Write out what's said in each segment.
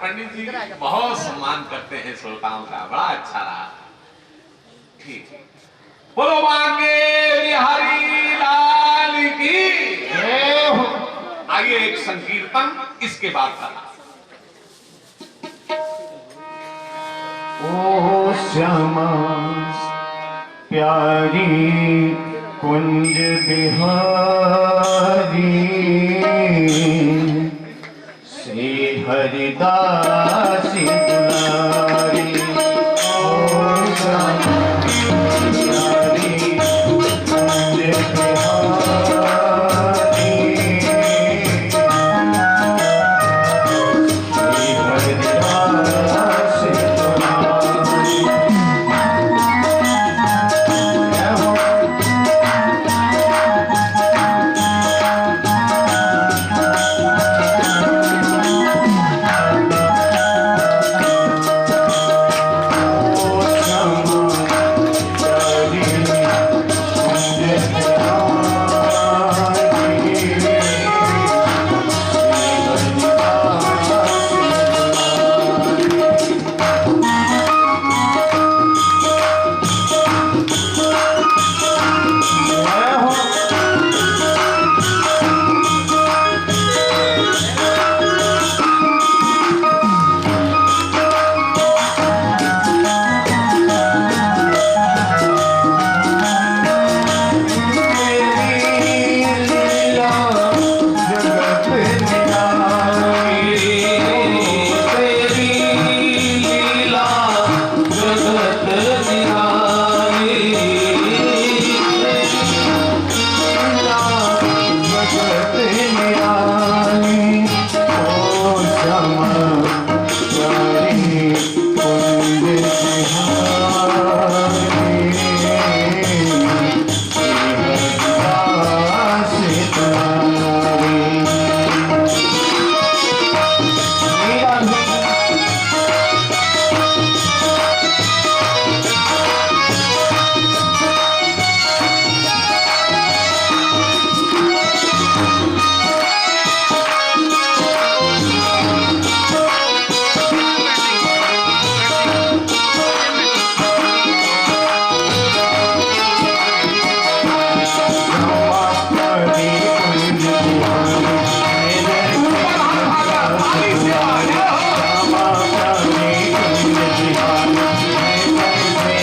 पंडित जी बहुत सम्मान करते हैं श्रोताओं का, बड़ा अच्छा रहा। ठीक है, बोलो बांके बिहारी लाल की। आइए एक संकीर्तन, इसके बाद कथा। ओ श्यामा प्यारी कुंज बिहारी श्री हरिदास दुलारी। ओ श्यामा प्यारी कुंज बिहारी श्री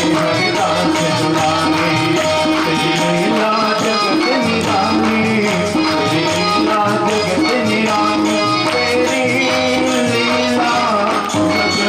हरिदास दुलारी।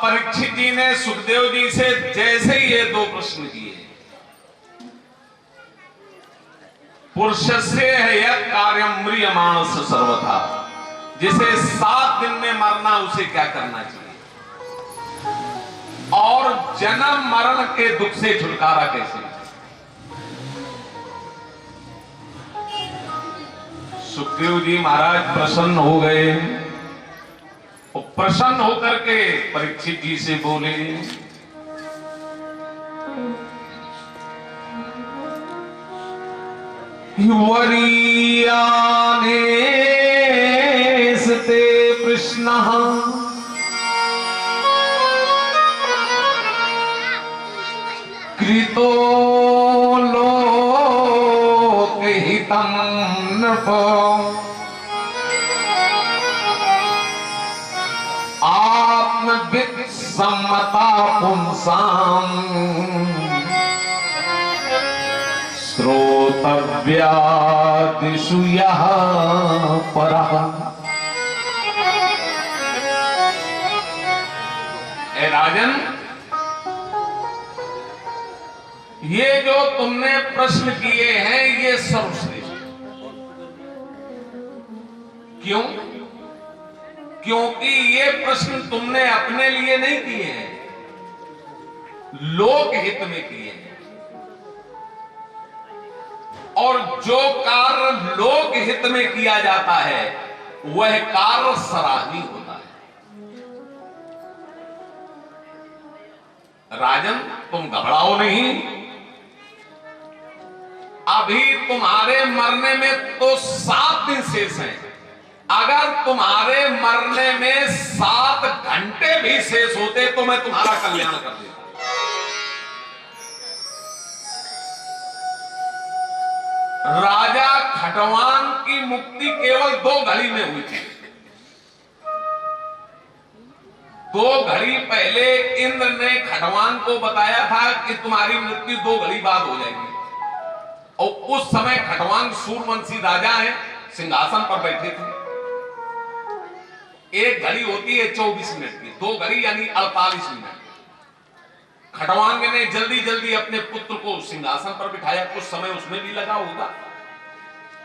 परीक्षित जी ने सुखदेव जी से जैसे ही ये दो प्रश्न किए, पुरुषस्य यत् कार्यं म्रियमाणस्य सर्वथा, जिसे 7 दिन में मरना उसे क्या करना चाहिए, और जन्म मरण के दुख से छुटकारा कैसे। सुखदेव जी महाराज प्रसन्न हो गए और प्रसन्न होकर के परीक्षित जी से बोले, वरीयानेस्ते कृष्णः कृतो लोकहितं नृप आत्मवित् सम्मता पुंसाम् श्रोतव्यादिषु यः परः। ए राजन, ये जो तुमने प्रश्न किए हैं ये सर्वश्रेष्ठ। क्यों? क्योंकि ये प्रश्न तुमने अपने लिए नहीं किए हैं, लोक हित में किए हैं। और जो कार्य लोक हित में किया जाता है वह कार्य सराहनीय होता है। राजन, तुम घबराओ नहीं। अभी तुम्हारे मरने में तो 7 दिन शेष हैं। अगर तुम्हारे मरने में 7 घंटे भी शेष होते तो मैं तुम्हारा कल्याण कर देता। राजा खटवान की मुक्ति केवल 2 घड़ी में हुई थी। 2 घड़ी पहले इंद्र ने खटवान को बताया था कि तुम्हारी मृत्यु 2 घड़ी बाद हो जाएगी। और उस समय खटवान सूर्यवंशी राजा हैं, सिंहासन पर बैठे थे। 1 घड़ी होती है 24 मिनट की, 2 घड़ी यानी 48 मिनट। खटवांग ने जल्दी जल्दी अपने पुत्र को सिंहासन पर बिठाया, कुछ समय उसमें भी लगा होगा।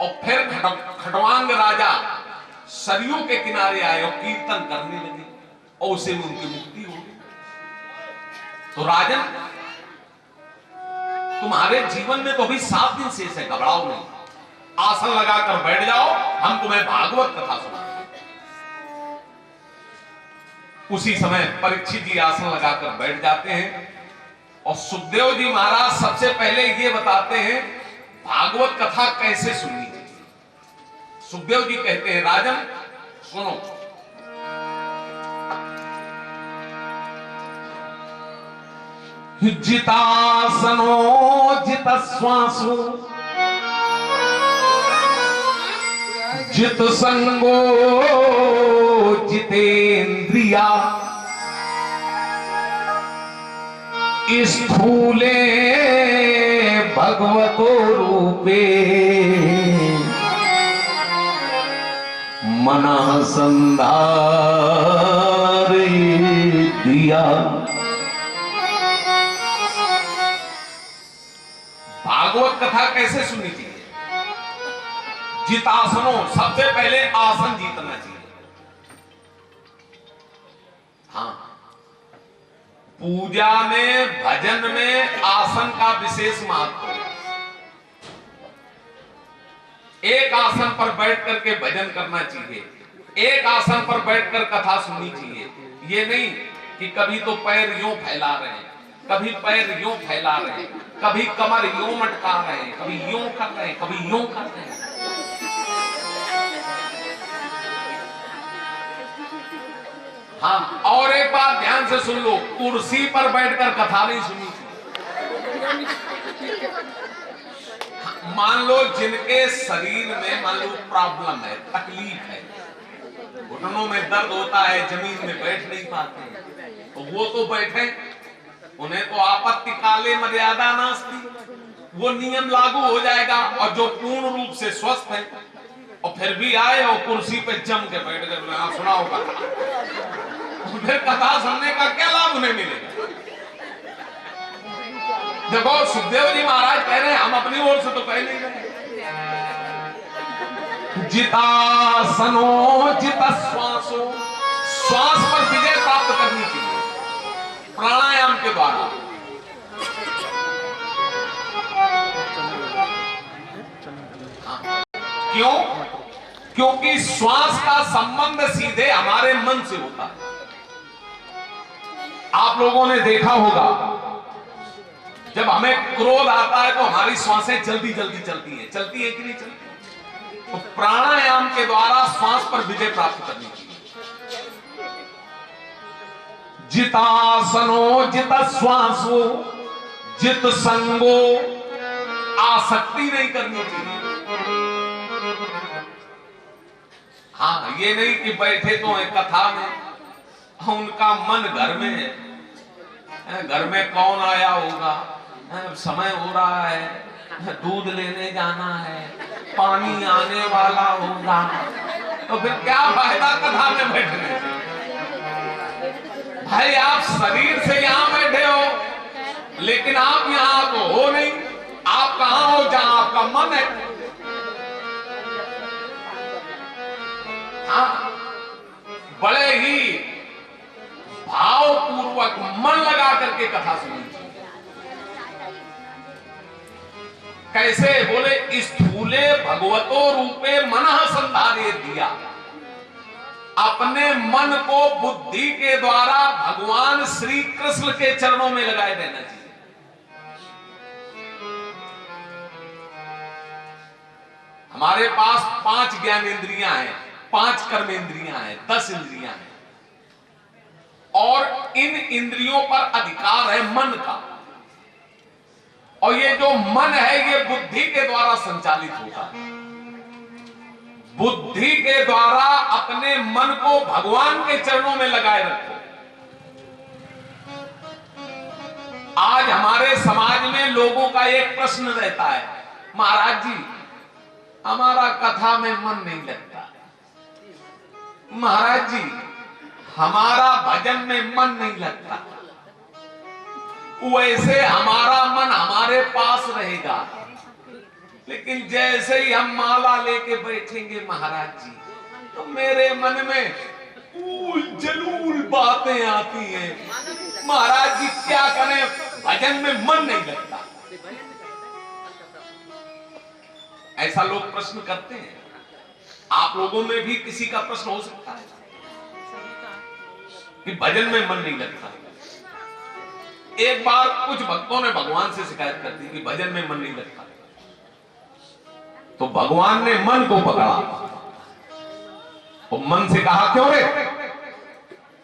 और फिर खटवांग राजा सरयू के किनारे आए और कीर्तन करने लगे और उसे उनकी मुक्ति हो गई। तो राजन, तुम्हारे जीवन में तो अभी 7 दिन शेष है, घबराओ नहीं। आसन लगाकर बैठ जाओ, हम तुम्हें भागवत कथा सुनाएंगे। उसी समय परीक्षित जी आसन लगाकर बैठ जाते हैं और सुखदेव जी महाराज सबसे पहले ये बताते हैं भागवत कथा कैसे सुननी चाहिए। सुखदेव जी कहते हैं, राजन सुनो। जितासनो जितश्वासो जित संगो जितेंद्रिया स्थूले भगवतो रूपे मनः संधारयेद्रिया। भागवत कथा कैसे सुननी चाहिए? जितासनो, सबसे पहले आसन जीतना चाहिए। हाँ, पूजा में, भजन में आसन का विशेष महत्व है। एक आसन पर बैठ करके भजन करना चाहिए, एक आसन पर बैठकर कथा सुननी चाहिए। ये नहीं कि कभी तो पैर यूं फैला रहे हैं, कभी पैर यूं फैला रहे हैं, कभी कमर यूं मटका रहे हैं, कभी यूं कर रहे हैं, कभी यूं कर रहे हैं। हाँ, और एक बात ध्यान से सुन लो, कुर्सी पर बैठकर कथा नहीं सुननी चाहिए। मान लो जिनके शरीर में मान लो प्रॉब्लम है, तकलीफ है, घुटनों में दर्द होता है, जमीन में बैठ नहीं पाते हैं, तो वो तो बैठे, उन्हें तो आपत्ति काले मर्यादा नास्ति, वो नियम लागू हो जाएगा। और जो पूर्ण रूप से स्वस्थ है और फिर भी आए और कुर्सी पे जम के बैठ गए, सुनाओ कथा, फिर कथा सुनने का क्या लाभ उन्हें मिलेगा? देखो, सुखदेव जी महाराज कह रहे हैं, हम अपनी ओर से तो कह नहीं रहे। जितासनो जितश्वासो, श्वास पर विजय प्राप्त करनी चाहिए प्राणायाम के द्वारा। क्यों? क्योंकि श्वास का संबंध सीधे हमारे मन से होता है। आप लोगों ने देखा होगा जब हमें क्रोध आता है तो हमारी श्वासें जल्दी जल्दी चलती हैं कि नहीं चलती? तो प्राणायाम के द्वारा श्वास पर विजय प्राप्त करनी चाहिए। जितासनो जित श्वासो जित संगो, आसक्ति नहीं करनी चाहिए। हाँ, ये नहीं कि बैठे तो है कथा में, उनका मन घर में है, घर में कौन आया होगा, समय हो रहा है, दूध लेने जाना है, पानी आने वाला होगा, तो फिर क्या फायदा कथा में बैठने से? भाई आप शरीर से यहां बैठे हो, लेकिन आप यहां तो हो नहीं। आप कहां हो? जहां आपका मन है। हाँ, बड़े ही भावपूर्वक मन लगा करके कथा सुनी। कैसे? बोले स्थूले भगवतो रूपे मनः संधारे दिया। अपने मन को बुद्धि के द्वारा भगवान श्री कृष्ण के चरणों में लगाए रहना चाहिए। हमारे पास 5 ज्ञानेंद्रियां हैं, 5 कर्मेंद्रियां हैं, 10 इंद्रियां हैं, और इन इंद्रियों पर अधिकार है मन का। और ये जो मन है ये बुद्धि के द्वारा संचालित होता है। बुद्धि के द्वारा अपने मन को भगवान के चरणों में लगाए रखो। आज हमारे समाज में लोगों का एक प्रश्न रहता है, महाराज जी हमारा कथा में मन नहीं लगता, महाराज जी हमारा भजन में मन नहीं लगता। वैसे हमारा मन हमारे पास रहेगा, लेकिन जैसे ही हम माला लेके बैठेंगे महाराज जी, तो मेरे मन में जलूल बातें आती हैं। महाराज जी क्या करें, भजन में मन नहीं लगता। ऐसा लोग प्रश्न करते हैं। आप लोगों में भी किसी का प्रश्न हो सकता है कि भजन में मन नहीं लगता। एक बार कुछ भक्तों ने भगवान से शिकायत कर दी कि भजन में मन नहीं लगता। तो भगवान ने मन को पकड़ा और मन से कहा, क्यों रे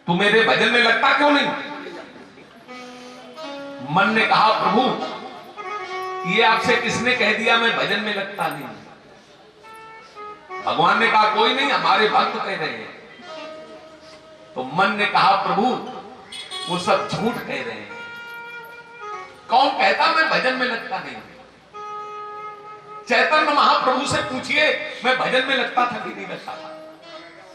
तू मेरे भजन में लगता क्यों नहीं? मन ने कहा, प्रभु ये आपसे किसने कह दिया मैं भजन में लगता नहीं? भगवान ने कहा, कोई नहीं, हमारे भक्त कह रहे हैं। तो मन ने कहा, प्रभु वो सब झूठ कह रहे हैं। कौन कहता मैं भजन में लगता नहीं? चैतन्य महाप्रभु से पूछिए मैं भजन में लगता था कि नहीं लगता था।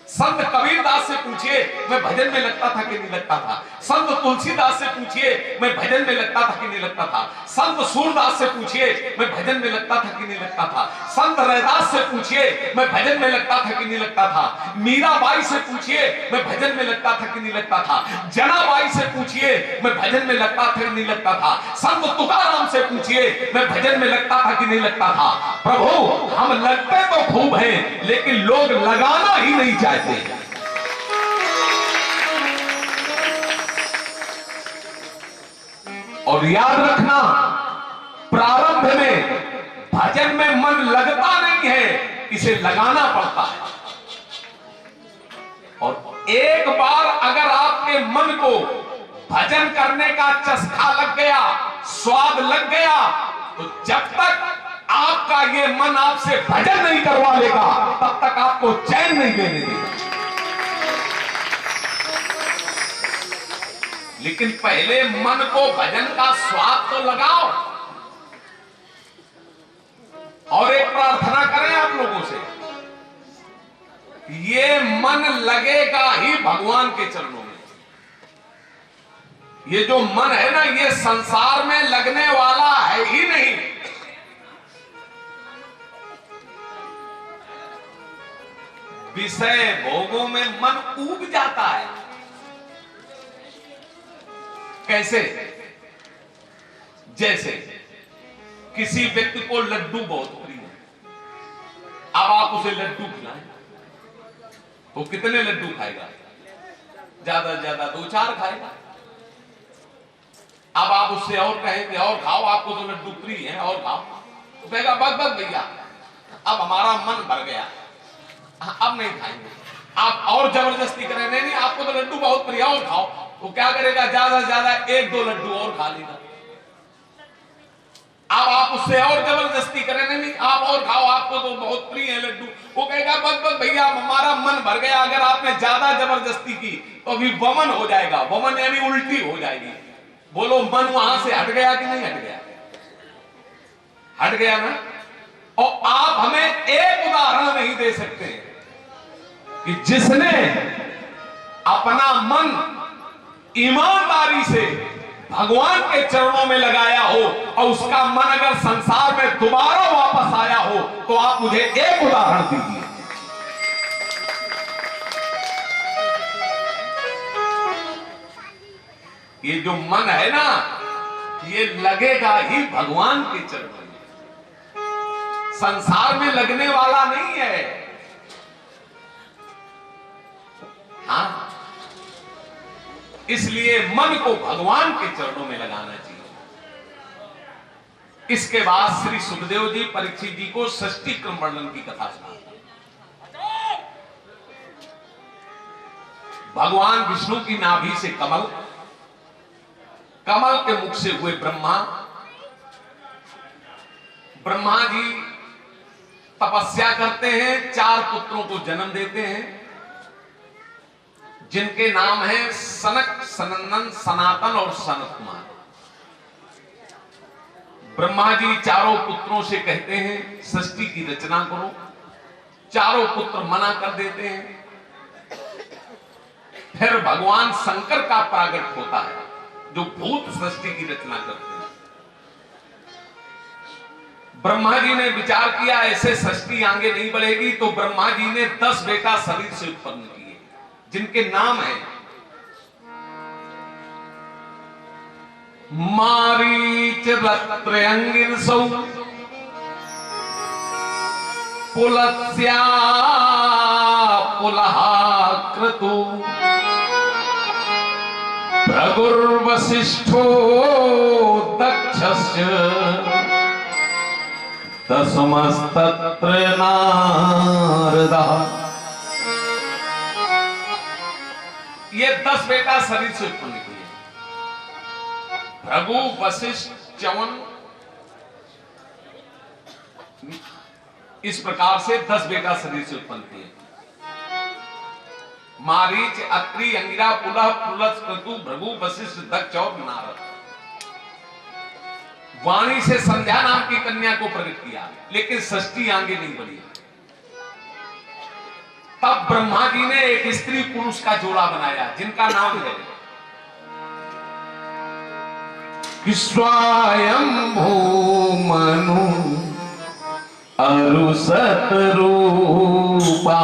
संत कबीरदास से पूछिए मैं भजन में लगता था कि नहीं लगता था। संत तुलसीदास से पूछिए मैं भजन में लगता था कि नहीं लगता था। संत सूरदास से पूछिए मैं भजन में लगता था कि नहीं लगता था। संत रैदास से पूछिए मैं भजन में लगता था कि नहीं लगता था। मीराबाई से पूछिए मैं भजन में लगता था कि नहीं लगता था। जनाबाई से पूछिए मैं भजन में लगता था कि नहीं लगता था। संत तुकाराम से पूछिए मैं भजन में लगता था कि नहीं लगता था। प्रभु हम लगते तो खूब हैं, लेकिन लोग लगाना ही नहीं चाहते। और याद रखना, प्रारंभ में भजन में मन लगता नहीं है, इसे लगाना पड़ता है। और एक बार अगर आपके मन को भजन करने का चस्का लग गया, स्वाद लग गया, तो जब तक आपका ये मन आपसे भजन नहीं करवा लेगा, तब तक आपको चैन नहीं लेने देगा। लेकिन पहले मन को भजन का स्वाद तो लगाओ। और एक प्रार्थना करें आप लोगों से, ये मन लगेगा ही भगवान के चरणों में। ये जो मन है ना, ये संसार में लगने वाला है ही नहीं। विषय भोगों में मन ऊब जाता है। कैसे? जैसे किसी व्यक्ति को लड्डू बहुत प्रिय है, अब आप उसे लड्डू खिलाएं तो कितने लड्डू खाएगा? ज्यादा से ज्यादा 2-4 खाएगा। अब आप उससे और कहें कि और खाओ, आपको तो लड्डू प्रिय है, और खाओ, तो कहेगा बस बस भैया, अब हमारा मन भर गया, अब नहीं खाएंगे। आप और जबरदस्ती करें, नहीं नहीं आपको तो लड्डू बहुत प्रिय, और खाओ, वो क्या करेगा, ज्यादा से ज्यादा 1-2 लड्डू और खा लेगा। अब आप उससे और जबरदस्ती करें, नहीं नहीं आप और खाओ, आपको तो बहुत प्रिय है लड्डू, वो कहेगा बस बस भैया हमारा मन भर गया। अगर आपने ज्यादा जबरदस्ती की तो अभी वमन हो जाएगा, वमन यानी उल्टी हो जाएगी। बोलो मन वहां से हट गया कि नहीं हट गया? हट गया ना। और आप हमें एक उदाहरण नहीं दे सकते कि जिसने अपना मन ईमानदारी से भगवान के चरणों में लगाया हो और उसका मन अगर संसार में दोबारा वापस आया हो, तो आप मुझे एक उदाहरण दीजिए। ये जो मन है ना, ये लगेगा ही भगवान के चरणों में, संसार में लगने वाला नहीं है। हाँ, इसलिए मन को भगवान के चरणों में लगाना चाहिए। इसके बाद श्री सुखदेव जी परीक्षित जी को षष्ठी क्रम वर्णन की कथा सुनाते। भगवान विष्णु की नाभि से कमल, कमल के मुख से हुए ब्रह्मा, ब्रह्मा जी तपस्या करते हैं, 4 पुत्रों को जन्म देते हैं, जिनके नाम है सनक, सनंदन, सनातन और सनत कुमार। ब्रह्मा जी चारों पुत्रों से कहते हैं सृष्टि की रचना करो, चारों पुत्र मना कर देते हैं। फिर भगवान शंकर का प्रागट होता है, जो भूत सृष्टि की रचना करते हैं। ब्रह्मा जी ने विचार किया ऐसे सृष्टि आगे नहीं बढ़ेगी, तो ब्रह्मा जी ने 10 बेटा शरीर से उत्पन्न किए, जिनके नाम है मारीच, रत्रयंगिन सौ, पुलस्या पुलहा क्रतु, भृगुर्वसिष्ठो दक्षस्य, दशमस्तत्र नारदः। ये 10 बेटा शरीर से उत्पन्न किए, भृगु, वशिष्ठ, च्यवन, इस प्रकार से 10 बेटा शरीर से उत्पन्न किए। मारीच, अत्रि, अंगिरा, पुलह, पुलस, क्रतु, भृगु, वशिष्ठ, दक्ष और नारद। वाणी से संध्या नाम की कन्या को प्रकट किया, लेकिन सृष्टि आगे नहीं बढ़ी। तब ब्रह्मा जी ने एक स्त्री पुरुष का जोड़ा बनाया, जिनका नाम है स्वयंभू मनु अरुसत रूपा,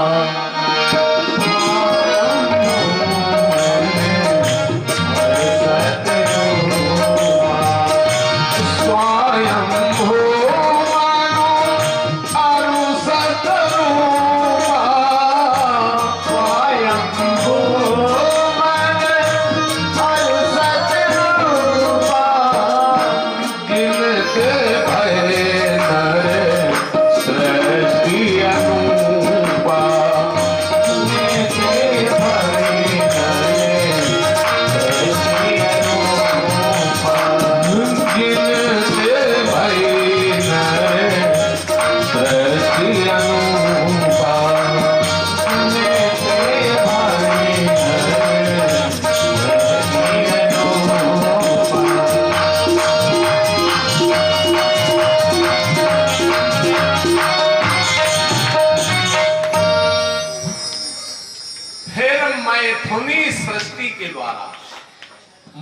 मैथुनी सृष्टि के द्वारा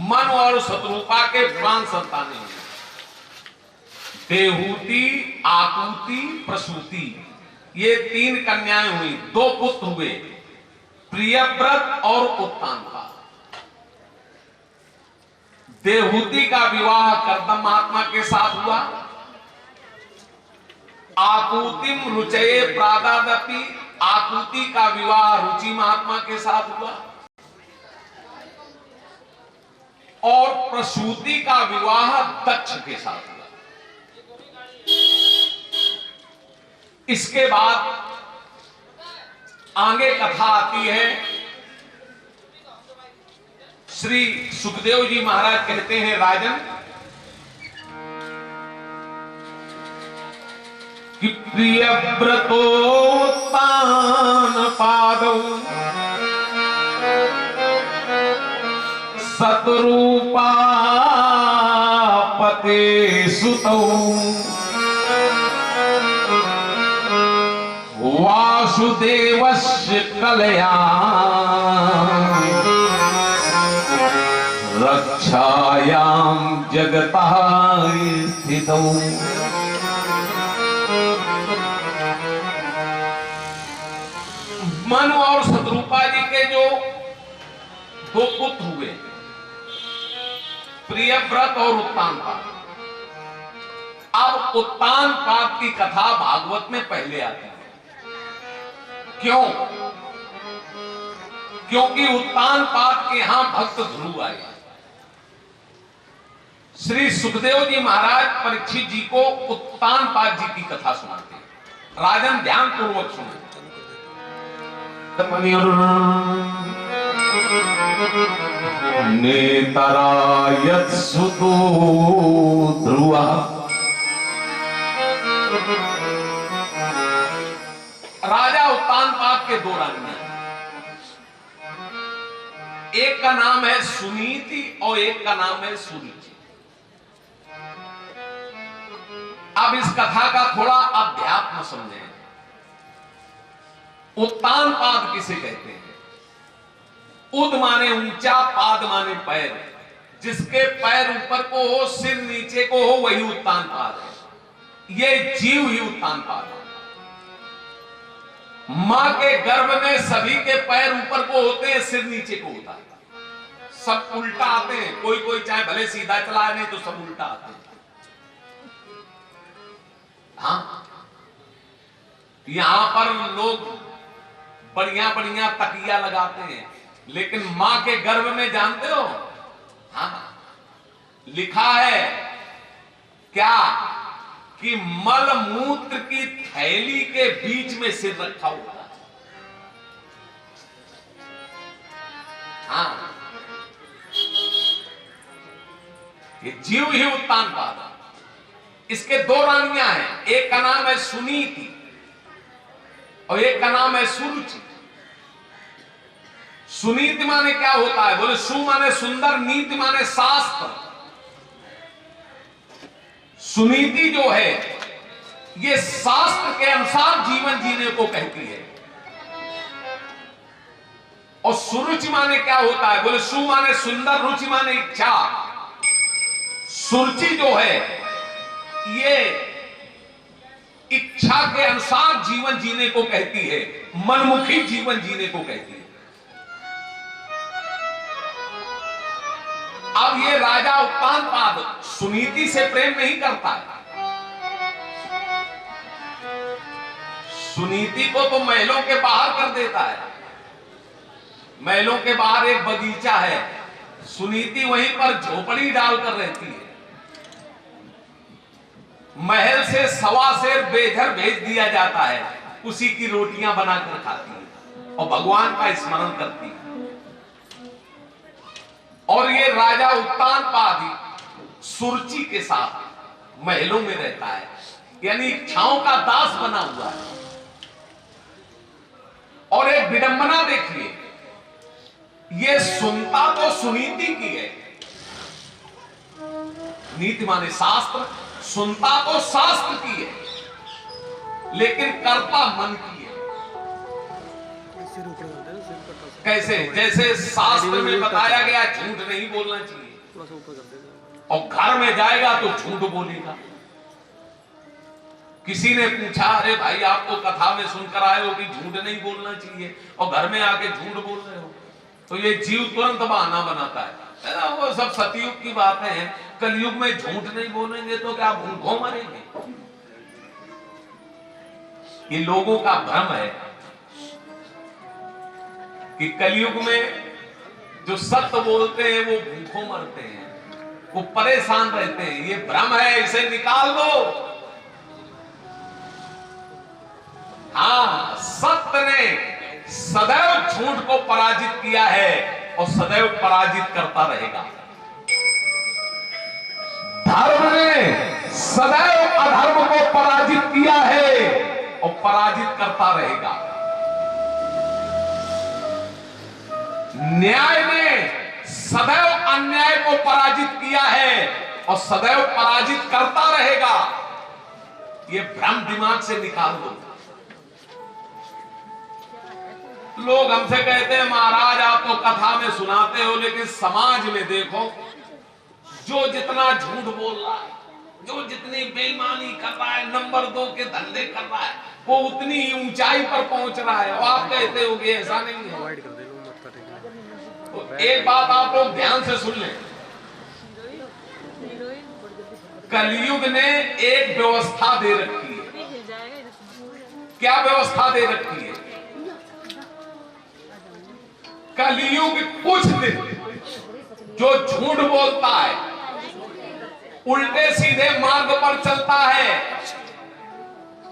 मन और शत्रुपा के प्राण संतानें हुई। देहूति, आकुति, प्रसूति, ये 3 कन्याएं हुई। 2 पुत्र हुए, प्रियव्रत और उत्तानपा। देहूति का विवाह कर्दम महात्मा के साथ हुआ। आकुतिम रुचये प्रादादपि, आकुति का विवाह रुचि महात्मा के साथ हुआ। और प्रसूति का विवाह दक्ष के साथ हुआ। इसके बाद आगे कथा आती है। श्री सुखदेव जी महाराज कहते हैं, राजन कि प्रिय व्रतोत्तान पादौ सतरूपा पते सुतौ वासुदेवस्य कलयां रक्षायां जगतः स्थितौ। मनु और शत्रुपा जी के जो दो पुत्र हुए, प्रियव्रत और उत्तानपाद। अब उत्तानपाद की कथा भागवत में पहले आती है। क्यों? क्योंकि उत्तानपाद के यहां भक्त ध्रुव आए। श्री सुखदेव जी महाराज परीक्षित जी को उत्तानपाद जी की कथा सुनाते हैं। राजन ध्यान पूर्वक सुने। नेतरायत सुतो ध्रुवा। राजा उत्तानपाद के दो रानियां, एक का नाम है सुनीति और एक का नाम है सुरुचि। अब इस कथा का थोड़ा अध्यात्म समझें। उत्तानपाद किसे कहते हैं? उद माने ऊंचा, पाद माने पैर। जिसके पैर ऊपर को हो, सिर नीचे को हो, वही उत्तानपाद है। ये जीव ही उत्तानपाद है। मां के गर्भ में सभी के पैर ऊपर को होते हैं, सिर नीचे को होता है। सब उल्टा आते हैं। कोई कोई चाहे भले सीधा चलाए, नहीं तो सब उल्टा आते हैं। हाँ, यहां पर लोग बढ़िया बढ़िया तकिया लगाते हैं, लेकिन मां के गर्भ में जानते हो, हाँ, लिखा है क्या कि मल मूत्र की थैली के बीच में सिर रखा होता है। हाँ, ये जीव ही उत्तानपाद है। इसके दो रानियां हैं, एक का नाम है सुनीति और एक का नाम है सुरुचि। सुनीति माने क्या होता है? बोले सु माने सुंदर, नीति माने शास्त्र। सुनीति जो है ये शास्त्र के अनुसार जीवन जीने को कहती है। और सुरुचि माने क्या होता है? बोले सु माने सुंदर, रुचि माने इच्छा। सुरुचि जो है ये इच्छा के अनुसार जीवन जीने को कहती है, मनमुखी जीवन जीने को कहती है। अब ये राजा उत्तानपाद सुनीति से प्रेम नहीं करता है। सुनीति को तो महलों के बाहर कर देता है। महलों के बाहर एक बगीचा है, सुनीति वहीं पर झोपड़ी डालकर रहती है। महल से सवा सेर बेघर भेज दिया जाता है, उसी की रोटियां बनाकर खाती है और भगवान का स्मरण करती है। और ये राजा उत्तानपाद सुरुचि के साथ महलों में रहता है, यानी इच्छाओं का दास बना हुआ है। और एक विडंबना देखिए, ये सुनता तो सुनीति की है, नीति माने शास्त्र, सुनता तो शास्त्र की है, लेकिन करता मन की है। कैसे? जैसे शास्त्र में बताया गया झूठ नहीं बोलना चाहिए, और घर में जाएगा तो झूठ बोलेगा। किसी ने पूछा, अरे भाई आप तो कथा में सुनकर आए हो कि झूठ नहीं बोलना चाहिए और घर में आके झूठ बोल रहे हो। तो ये जीव तुरंत बहाना बनाता है, वो सब सतयुग की बातें हैं, कलयुग में झूठ नहीं बोलेंगे तो क्या भूखों मरेंगे। ये लोगों का भ्रम है कि कलयुग में जो सत्य बोलते हैं वो भूखों मरते हैं, वो परेशान रहते हैं। ये भ्रम है, इसे निकाल दो। हाँ, सत्य ने सदैव झूठ को पराजित किया है और सदैव पराजित करता रहेगा। धर्म ने सदैव अधर्म को पराजित किया है और पराजित करता रहेगा। न्याय ने सदैव अन्याय को पराजित किया है और सदैव पराजित करता रहेगा। ये भ्रम दिमाग से निकाल दो। लोग हमसे कहते हैं महाराज आप तो कथा में सुनाते हो, लेकिन समाज में देखो जो जितना झूठ बोल रहा है, जो जितनी बेईमानी कर रहा है, नंबर 2 के धंधे कर रहा है, वो उतनी ही ऊंचाई पर पहुंच रहा है। और आप कहते हो कि ऐसा नहीं है। तो एक बात आप लोग ध्यान से सुन लें, कलयुग ने एक व्यवस्था दे रखी है। क्या व्यवस्था दे रखी है? कलयुग कुछ दिन जो झूठ बोलता है, उल्टे सीधे मार्ग पर चलता है,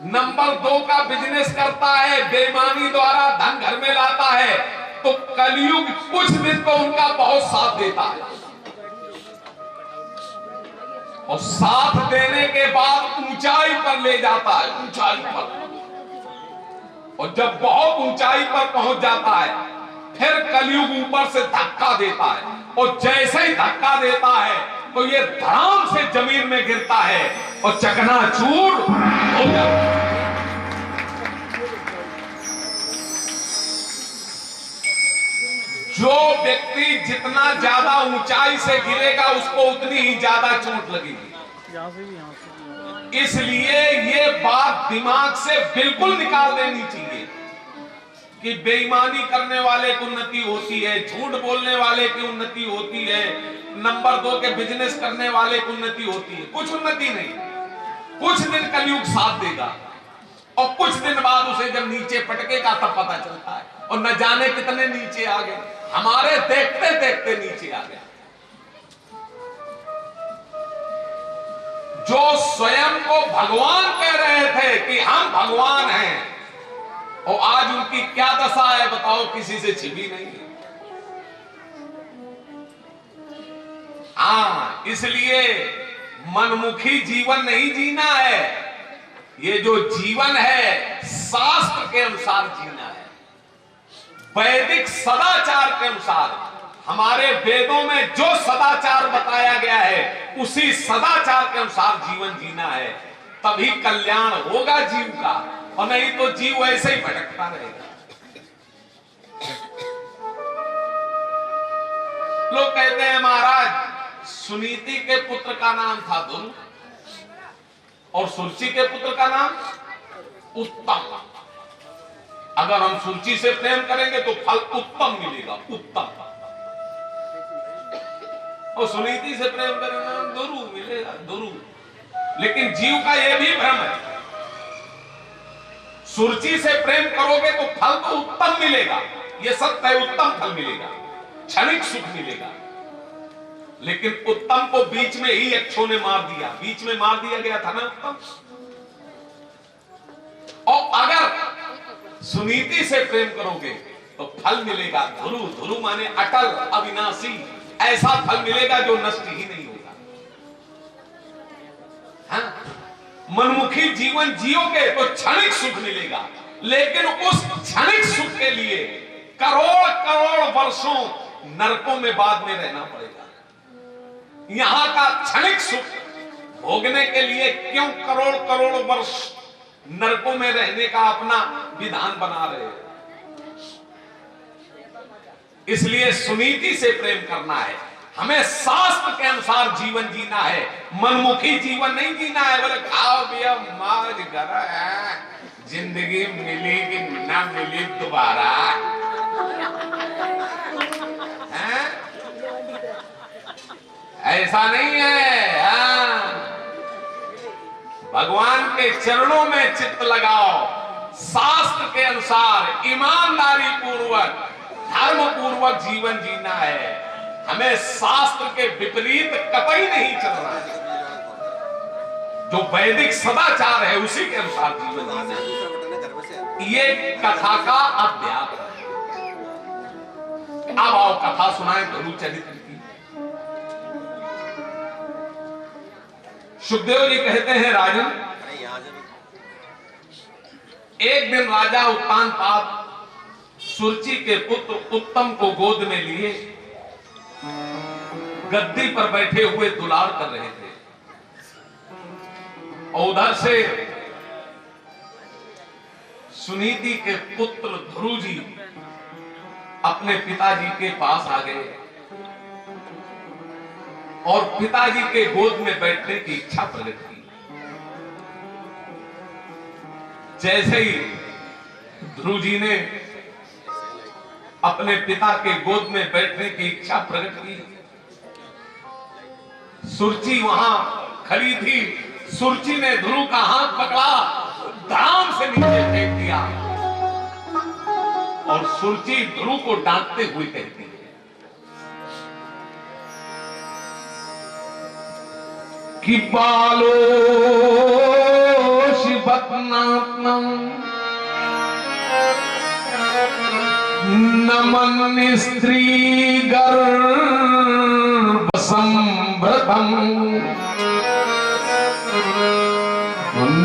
नंबर 2 का बिजनेस करता है, बेईमानी द्वारा धन घर में लाता है, तो कलयुग कुछ दिन तो उनका बहुत साथ देता है। और साथ देने के बाद ऊंचाई पर ले जाता है, ऊंचाई पर। और जब बहुत ऊंचाई पर पहुंच जाता है, फिर कलयुग ऊपर से धक्का देता है। और जैसे ही धक्का देता है तो ये धड़ाम से जमीन में गिरता है और चकनाचूर हो जाता है। जो व्यक्ति जितना ज्यादा ऊंचाई से गिरेगा उसको उतनी ही ज्यादा चोट लगेगी। इसलिए ये बात दिमाग से बिल्कुल निकाल देनी चाहिए कि बेईमानी करने वाले की उन्नति होती है, झूठ बोलने वाले की उन्नति होती है, नंबर 2 के बिजनेस करने वाले की उन्नति होती है। कुछ उन्नति नहीं। कुछ दिन कलयुग साथ देगा और कुछ दिन बाद उसे जब नीचे पटकेगा तब पता चलता है। और न जाने कितने नीचे आ गए, हमारे देखते देखते नीचे आ गए। जो स्वयं को भगवान कह रहे थे कि हम भगवान हैं, और आज उनकी क्या दशा है बताओ, किसी से छिपी नहीं है। हाँ, इसलिए मनमुखी जीवन नहीं जीना है। ये जो जीवन है शास्त्र के अनुसार जीना है, वैदिक सदाचार के अनुसार। हमारे वेदों में जो सदाचार बताया गया है उसी सदाचार के अनुसार जीवन जीना है, तभी कल्याण होगा जीव का। और नहीं तो जीव ऐसे ही भटकता रहेगा। लोग कहते हैं महाराज सुनीति के पुत्र का नाम था ध्रुव और सुरुचि के पुत्र का नाम उत्तम। अगर हम सुरुचि से प्रेम करेंगे तो फल उत्तम मिलेगा, उत्तम। और सुनीति से प्रेम करेंगे ध्रुव मिलेगा, ध्रुव। लेकिन जीव का यह भी भ्रम है, सुरुचि से प्रेम करोगे तो फल तो उत्तम मिलेगा, यह सत्य है, उत्तम फल मिलेगा, क्षणिक सुख मिलेगा। लेकिन उत्तम को बीच में ही यक्षों ने मार दिया, बीच में मार दिया गया था ना उत्तम। और अगर सुनीति से प्रेम करोगे तो फल मिलेगा ध्रुव। ध्रुव माने अटल, अविनाशी, ऐसा फल मिलेगा जो नष्ट ही नहीं होगा। हाँ? मनमुखी जीवन जियोगे तो क्षणिक सुख मिलेगा, लेकिन उस क्षणिक सुख के लिए करोड़ करोड़ वर्षों नरकों में बाद में रहना पड़ेगा। यहां का क्षणिक सुख भोगने के लिए क्यों करोड़ करोड़ वर्ष नरकों में रहने का अपना विधान बना रहे हैं? इसलिए सुनीति से प्रेम करना है, हमें शास्त्र के अनुसार जीवन जीना है, मनमुखी जीवन नहीं जीना है। बोले खाओ पियो मौज करो, जिंदगी मिली कि ना मिली दोबारा, ऐसा नहीं है। भगवान के चरणों में चित्त लगाओ, शास्त्र के अनुसार ईमानदारी पूर्वक कर्म पूर्वक जीवन जीना है, हमें शास्त्र के विपरीत कतई नहीं चलना है। जो वैदिक सदाचार है उसी के अनुसार जीवन जीना है। ये कथा का अध्यात्म है। अब आओ कथा सुनाए ध्रुव चरित्र की। सुखदेव जी कहते हैं, राजन, एक दिन राजा उत्तानपाद सुरची के पुत्र उत्तम को गोद में लिए गद्दी पर बैठे हुए दुलार कर रहे थे, और उधर से सुनीति के पुत्र ध्रुव जी अपने पिताजी के पास आ गए और पिताजी के गोद में बैठने की इच्छा प्रकट की। जैसे ही ध्रुव जी ने अपने पिता के गोद में बैठने की इच्छा प्रकट की, सुरची वहां खड़ी थी। सुरची ने ध्रुव का हाथ पकड़ा, धड़ाम से नीचे फेंक दिया और सुरची ध्रुव को डांटते हुए कहती है कि बालो शिवत्नात्मं नमन स्त्री गर्भ संभृतम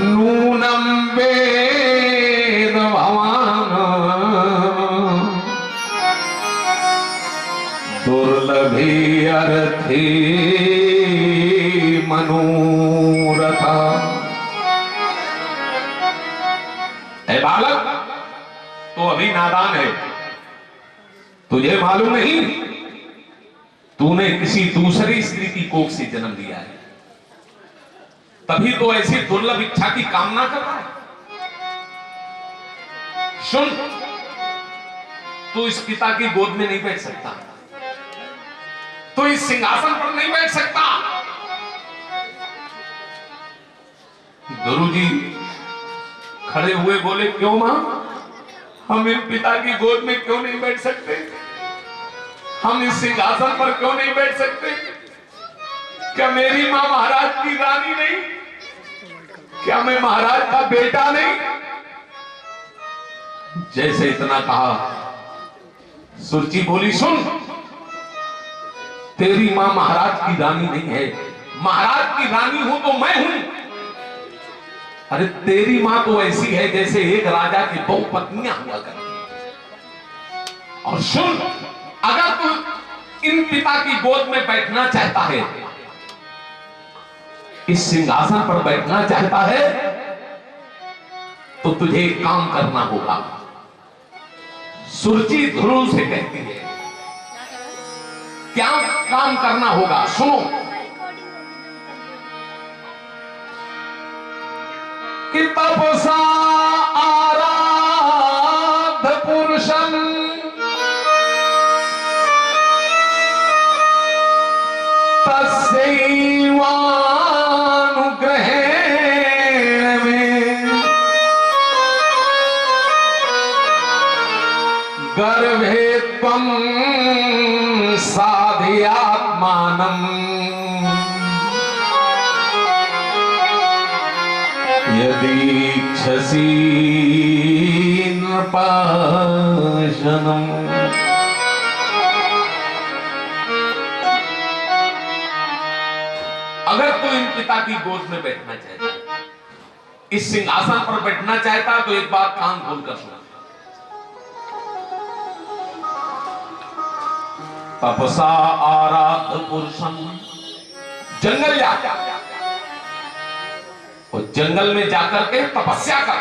नूनम वेद भवान दुर्लभी अर्थी मनोरथा। ऐ बालक, तो अभी नादान है, तुझे मालूम नहीं तूने किसी दूसरी स्त्री की कोख से जन्म लिया है, तभी तो ऐसी दुर्लभ इच्छा की कामना कर रहा है। सुन, तू इस पिता की गोद में नहीं बैठ सकता, तू इस सिंहासन पर नहीं बैठ सकता। गुरु जी खड़े हुए बोले, क्यों मां, हम इन पिता की गोद में क्यों नहीं बैठ सकते? हम इस सिंहासन पर क्यों नहीं बैठ सकते? क्या मेरी मां महाराज की रानी नहीं? क्या मैं महाराज का बेटा नहीं? जैसे इतना कहा, सुरची बोली, सुन, तेरी मां महाराज की रानी नहीं है, महाराज की रानी हूं तो मैं हूं। अरे तेरी मां तो ऐसी है जैसे एक राजा की बहु पत्नियां हुआ करती। और सुन, अगर तू इन पिता की गोद में बैठना चाहता है, इस सिंहासन पर बैठना चाहता है, तो तुझे एक काम करना होगा। सुरची ध्रुव से कहती है, क्या काम करना होगा? सुनो कि तपसा आराध पुरुषम तस्यैवानुग्रहेण में गर्भे त्वं साधयात्मानम् यदीच्छसि नृपाशनम्। अगर तू इन पिता की गोद में बैठना चाहता है, इस सिंहासन पर बैठना चाहता, तो एक बात कान खोलकर सुन। तपसा आराध पुरुषम, जंगल जा, और जंगल में जाकर के तपस्या कर,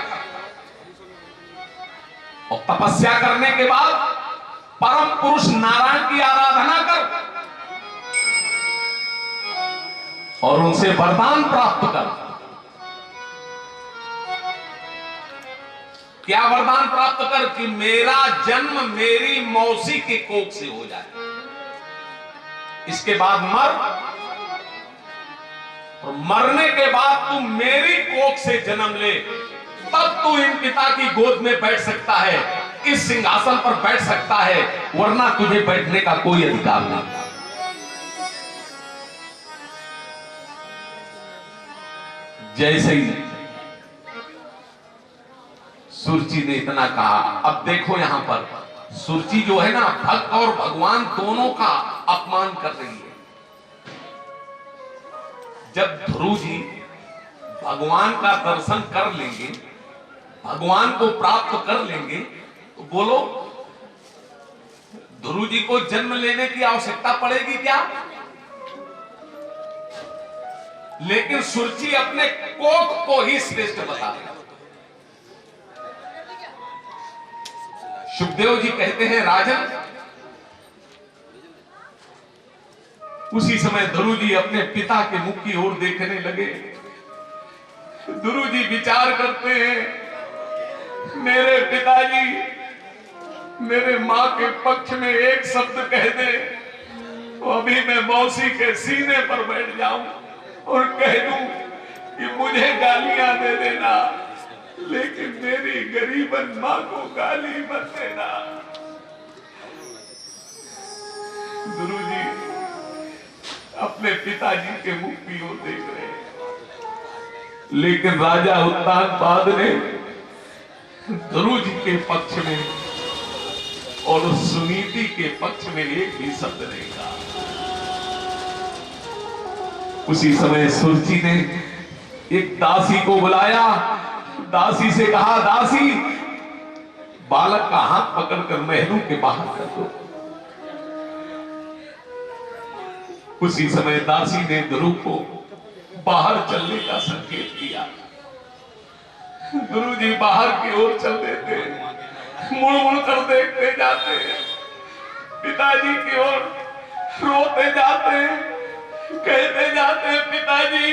और तपस्या करने के बाद परम पुरुष नारायण की आराधना कर और उनसे वरदान प्राप्त कर। क्या वरदान प्राप्त कर? कि मेरा जन्म मेरी मौसी की कोख से हो जाए, इसके बाद मर, और मरने के बाद तू मेरी कोख से जन्म ले, तब तू इन पिता की गोद में बैठ सकता है, इस सिंहासन पर बैठ सकता है। वरना तुझे बैठने का कोई अधिकार नहीं। जैसे ही सुरची ने इतना कहा, अब देखो यहां पर सुरची जो है ना, भक्त और भगवान दोनों का अपमान कर रही है। जब ध्रुव जी भगवान का दर्शन कर लेंगे, भगवान को प्राप्त कर लेंगे, तो बोलो ध्रुव जी को जन्म लेने की आवश्यकता पड़ेगी क्या? लेकिन सुरची अपने कोख को ही श्रेष्ठ बताते हैं। सुखदेव जी कहते हैं, राजन, उसी समय ध्रुव जी अपने पिता के मुख की ओर देखने लगे। ध्रुव जी विचार करते हैं, मेरे पिताजी मेरे मां के पक्ष में एक शब्द कह दे तो अभी मैं मौसी के सीने पर बैठ जाऊं और कह दूं कि मुझे गालियां दे देना, लेकिन मेरी गरीबन मां को गाली मत देना। ध्रुव जी अपने पिताजी के मुख की ओर देख रहे हैं, लेकिन राजा उत्तानपाद ने ध्रुव जी के पक्ष में और सुनीति के पक्ष में एक भी शब्द नहीं कहा। उसी समय सुरची ने एक दासी को बुलाया, दासी से कहा, दासी बालक का हाथ पकड़कर महलों के बाहर कर दो। उसी समय दासी ने ध्रुव को बाहर चलने का संकेत किया। ध्रुव जी बाहर की ओर चल देते, मुड़ मुड़ कर देखते जाते हैं, पिताजी की ओर रोते जाते हैं, कहते जाते हैं, पिताजी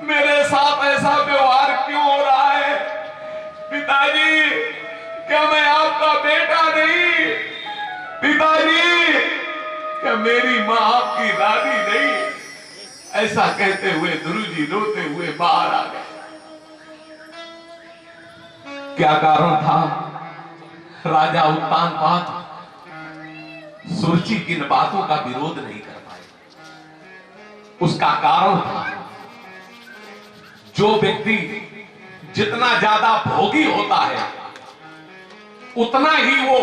मेरे साथ ऐसा व्यवहार क्यों हो रहा है? पिताजी क्या मैं आपका बेटा नहीं? पिताजी क्या मेरी मां आपकी दादी नहीं? ऐसा कहते हुए ध्रुव जी रोते हुए बाहर आ गए। क्या कारण था? राजा उत्तानपाद सुरची की इन बातों का विरोध नहीं कर पाए। उसका कारण था, जो व्यक्ति जितना ज्यादा भोगी होता है उतना ही वो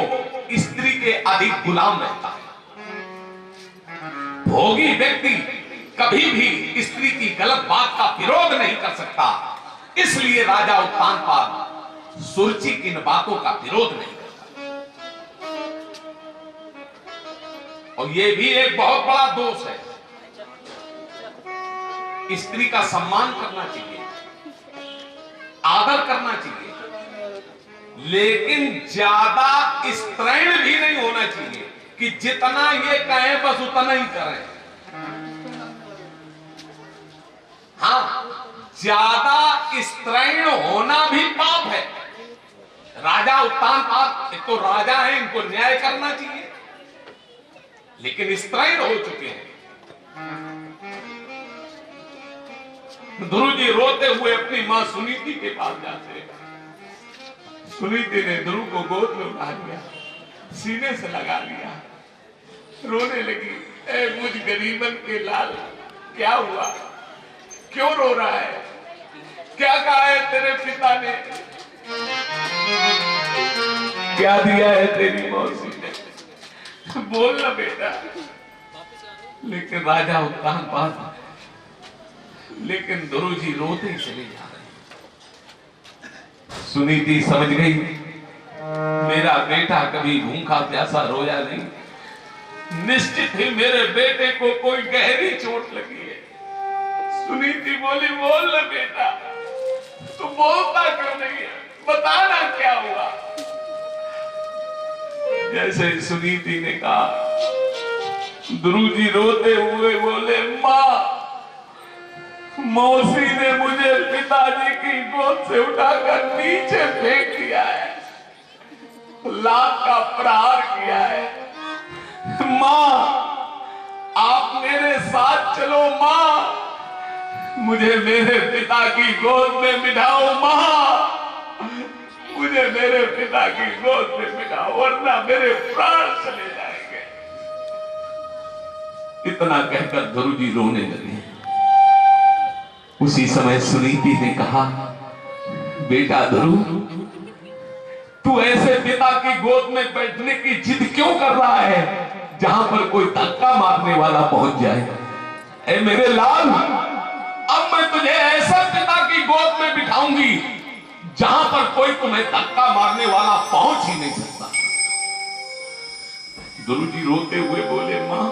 स्त्री के अधिक गुलाम रहता है। भोगी व्यक्ति कभी भी स्त्री की गलत बात का विरोध नहीं कर सकता, इसलिए राजा उत्तानपाद सुरची की इन बातों का विरोध नहीं करता। और ये भी एक बहुत बड़ा दोष है। स्त्री का सम्मान करना चाहिए, आदर करना चाहिए, लेकिन ज्यादा स्त्रैण भी नहीं होना चाहिए कि जितना ये कहें बस उतना ही करें। हाँ, ज्यादा स्त्रैण होना भी पाप है। राजा उत्तानपाद एक तो राजा है, इनको न्याय करना चाहिए, लेकिन स्त्रैण हो चुके हैं। ध्रुव जी रोते हुए अपनी मां सुनीति के पास जाते हैं। सुनीति ने ध्रुव को गोद में उठा लिया, सीने से लगा लिया, रोने लगी। ऐ मुझ गरीबन के लाल, क्या हुआ? क्यों रो रहा है? क्या कहा है तेरे पिता ने? क्या दिया है तेरी मौसी ने? बोल ना बेटा। लेकिन राजा उत्तानपाद, लेकिन ध्रुव जी रोते ही चले जा रहे। सुनीति समझ गई, मेरा बेटा कभी भूखा प्यासा रोया नहीं, निश्चित ही मेरे बेटे को कोई गहरी चोट लगी है। सुनीति बोली, बोल ना बेटा, तू बोलता क्यों नहीं है? बताना क्या हुआ? जैसे सुनीति ने कहा, ध्रुव जी रोते हुए बोले, मां मौसी ने मुझे पिताजी की गोद से उठाकर नीचे फेंक दिया है, लात का प्रहार किया है। मां आप मेरे साथ चलो, मां मुझे मेरे पिता की गोद में बिठाओ, मां मुझे मेरे पिता की गोद में बिठाओ वरना मेरे प्राण चले जाएंगे। इतना कहकर ध्रुव जी रोने लगे। उसी समय सुनीति ने कहा, बेटा ध्रुव, तू ऐसे पिता की गोद में बैठने की जिद क्यों कर रहा है जहां पर कोई धक्का मारने वाला पहुंच जाए? ऐ मेरे लाल, अब मैं तुझे ऐसा पिता की गोद में बिठाऊंगी जहां पर कोई तुम्हें धक्का मारने वाला पहुंच ही नहीं सकता। ध्रुव जी रोते हुए बोले, मां,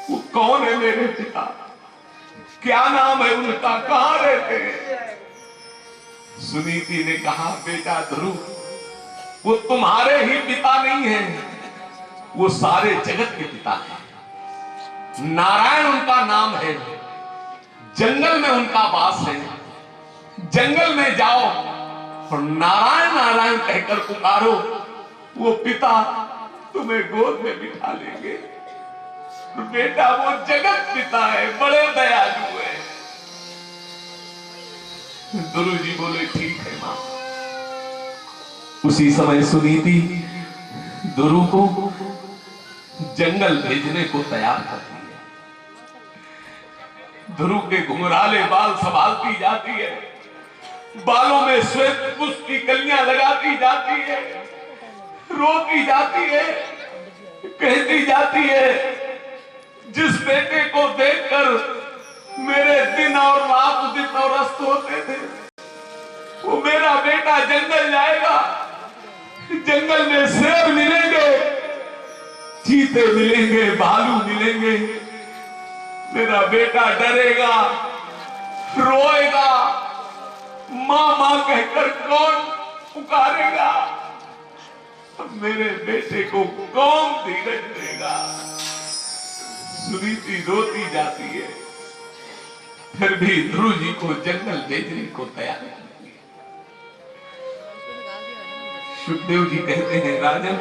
वो कौन है मेरे पिता? क्या नाम है उनका? कहां रहते हैं? सुनीति ने कहा, बेटा ध्रुव, वो तुम्हारे ही पिता नहीं है, वो सारे जगत के पिता हैं। नारायण उनका नाम है। जंगल में उनका वास है। जंगल में जाओ और नारायण नारायण कहकर पुकारो, वो पिता तुम्हें गोद में बिठा लेंगे। बेटा, वो जगत पिता है, बड़े दयालु है। ध्रुव जी बोले, ठीक है मां। उसी समय सुनीति ध्रुव को जंगल भेजने को तैयार करती है। ध्रुव के घुंघराले बाल संभालती जाती है, बालों में श्वेत पुष्प की कलियां लगाती जाती है, रोती जाती है, कहती जाती है, जिस बेटे को देखकर मेरे दिन और रात उदित और अस्त होते थे, वो मेरा बेटा जंगल जाएगा। जंगल में शेर मिलेंगे, चीते मिलेंगे, भालू मिलेंगे। मेरा बेटा डरेगा, रोएगा, मां मां कहकर कौन पुकारेगा? मेरे बेटे को कौन धीरज देगा? सुनीति रोती जाती है, फिर भी ध्रुव जी को जंगल भेजने को तैयार करती है। सुखदेव जी कहते हैं, राजन,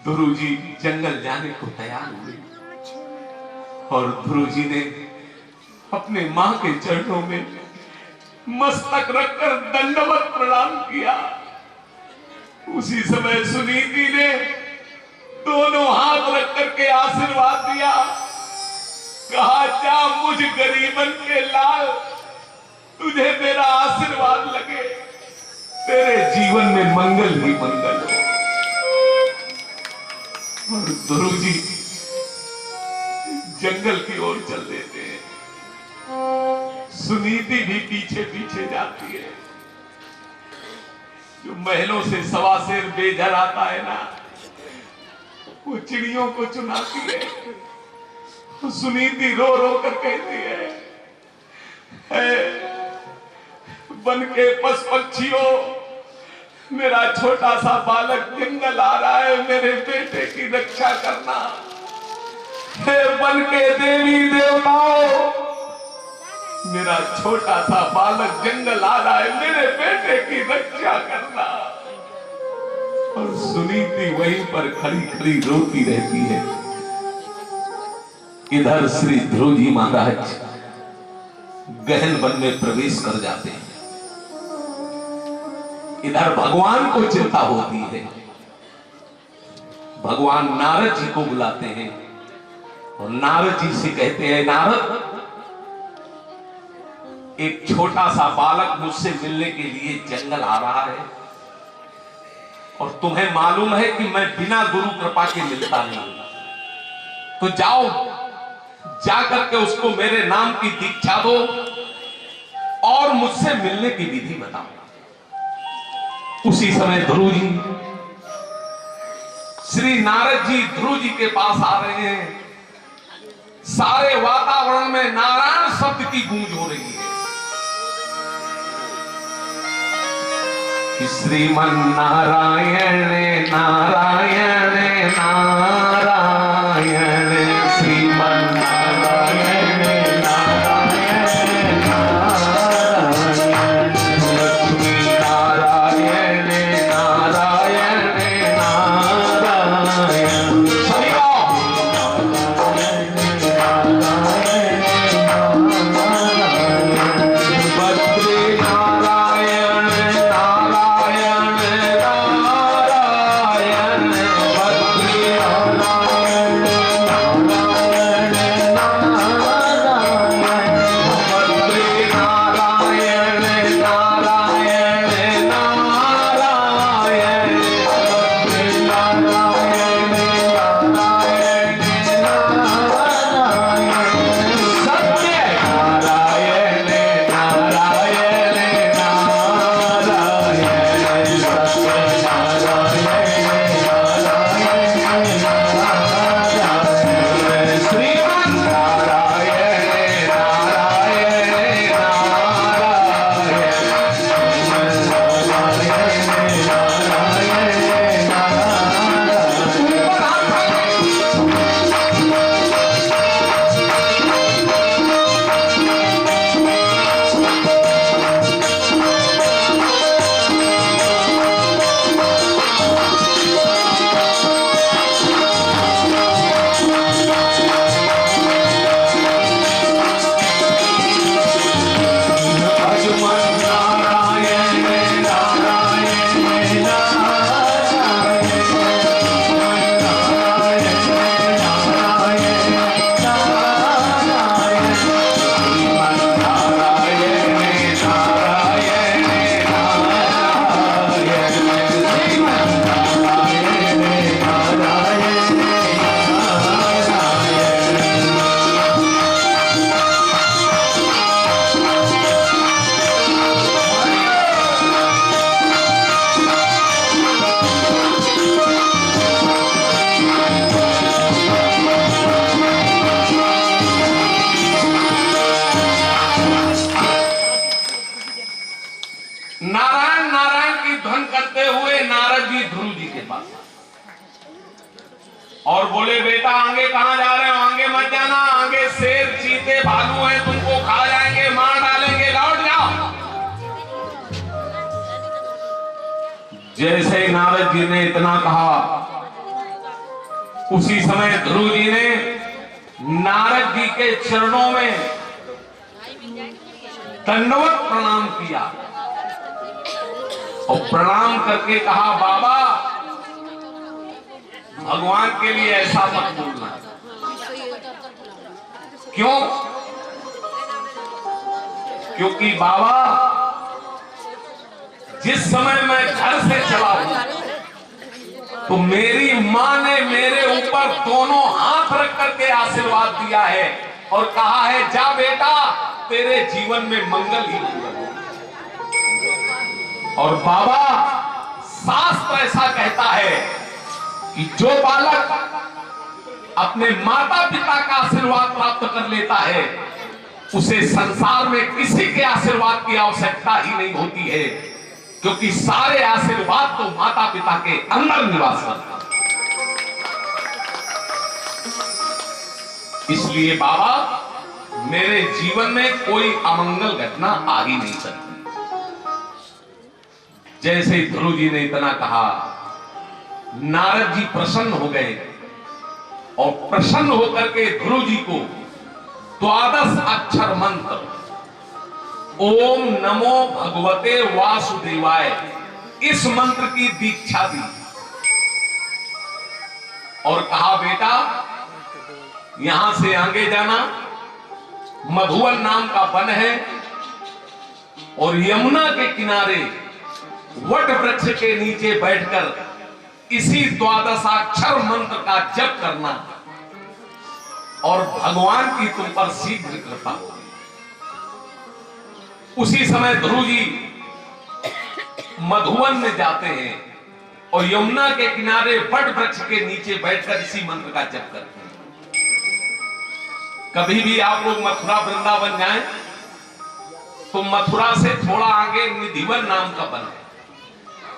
ध्रुव जी जंगल जाने को तैयार हुए और ध्रुव जी ने अपने मां के चरणों में मस्तक रखकर दंडवत प्रणाम किया। उसी समय सुनीति ने दोनों हाथ रख करके आशीर्वाद दिया, कहा, जा मुझ गरीबन के लाल, तुझे मेरा आशीर्वाद लगे, तेरे जीवन में मंगल ही मंगल हो। और ध्रुव जी जंगल की ओर चल देते हैं। सुनीति भी पीछे पीछे जाती है। जो महलों से सवा शेर बेझर आता है ना, वो चिड़ियों को चुनाती है। सुनीति रो रो कर कहती है, बन के पशु पक्षियों, मेरा छोटा सा बालक जंगल आ रहा है, मेरे बेटे की रक्षा करना। हे बन के देवी देवताओं, मेरा छोटा सा बालक जंगल आ रहा है, मेरे बेटे की रक्षा करना। और सुनीति वहीं पर खड़ी खड़ी रोती रहती है। इधर श्री ध्रुव जी महाराज गहन वन में प्रवेश कर जाते हैं। इधर भगवान को चिंता होती है। भगवान नारद जी को बुलाते हैं और नारद जी से कहते हैं, नारद, एक छोटा सा बालक मुझसे मिलने के लिए जंगल आ रहा है और तुम्हें मालूम है कि मैं बिना गुरु कृपा के मिलता नहीं, तो जाओ, जाकर के उसको मेरे नाम की दीक्षा दो और मुझसे मिलने की विधि बताओ। उसी समय ध्रुव जी, श्री नारद जी ध्रुव जी के पास आ रहे हैं। सारे वातावरण में नारायण शब्द की गूंज हो रही है। श्रीमन नारायण नारायण नारायण, श्रीमन नारायण नारायण नारायण, लक्ष्मी नारायण नारायण नारायण। और बोले बेटा आगे कहां जा रहे हो, आगे मत जाना, आगे शेर चीते भालू हैं, तुमको खा जाएंगे, मार डालेंगे, लौट जाओ। जैसे नारद जी ने इतना कहा, उसी समय ध्रुव जी ने नारद जी के चरणों में दंडवत प्रणाम किया और प्रणाम करके कहा बाबा भगवान के लिए ऐसा मत बोलना। क्यों? क्योंकि बाबा जिस समय मैं घर से चला हूं तो मेरी मां ने मेरे ऊपर दोनों हाथ रख करके आशीर्वाद दिया है और कहा है जा बेटा तेरे जीवन में मंगल ही मंगल। और बाबा शास्त्र ऐसा कहता है कि जो बालक अपने माता पिता का आशीर्वाद प्राप्त कर लेता है उसे संसार में किसी के आशीर्वाद की आवश्यकता ही नहीं होती है, क्योंकि सारे आशीर्वाद तो माता पिता के अंदर निवास करता। इसलिए बाबा मेरे जीवन में कोई अमंगल घटना आ ही नहीं सकती। जैसे ध्रुव जी ने इतना कहा, नारद जी प्रसन्न हो गए और प्रसन्न होकर के ध्रुव जी को 12 अक्षर मंत्र ओम नमो भगवते वासुदेवाय इस मंत्र की दीक्षा दी और कहा बेटा यहां से आगे जाना, मधुवन नाम का वन है और यमुना के किनारे वट वृक्ष के नीचे बैठकर इसी 12 अक्षर मंत्र का जप करना और भगवान की तुम पर शीघ्र कृपा होगी। उसी समय ध्रुव जी मधुवन में जाते हैं और यमुना के किनारे वट वृक्ष के नीचे बैठकर इसी मंत्र का जप करते हैं। कभी भी आप लोग मथुरा वृंदावन जाएं तो मथुरा से थोड़ा आगे निधिवन नाम का वन है,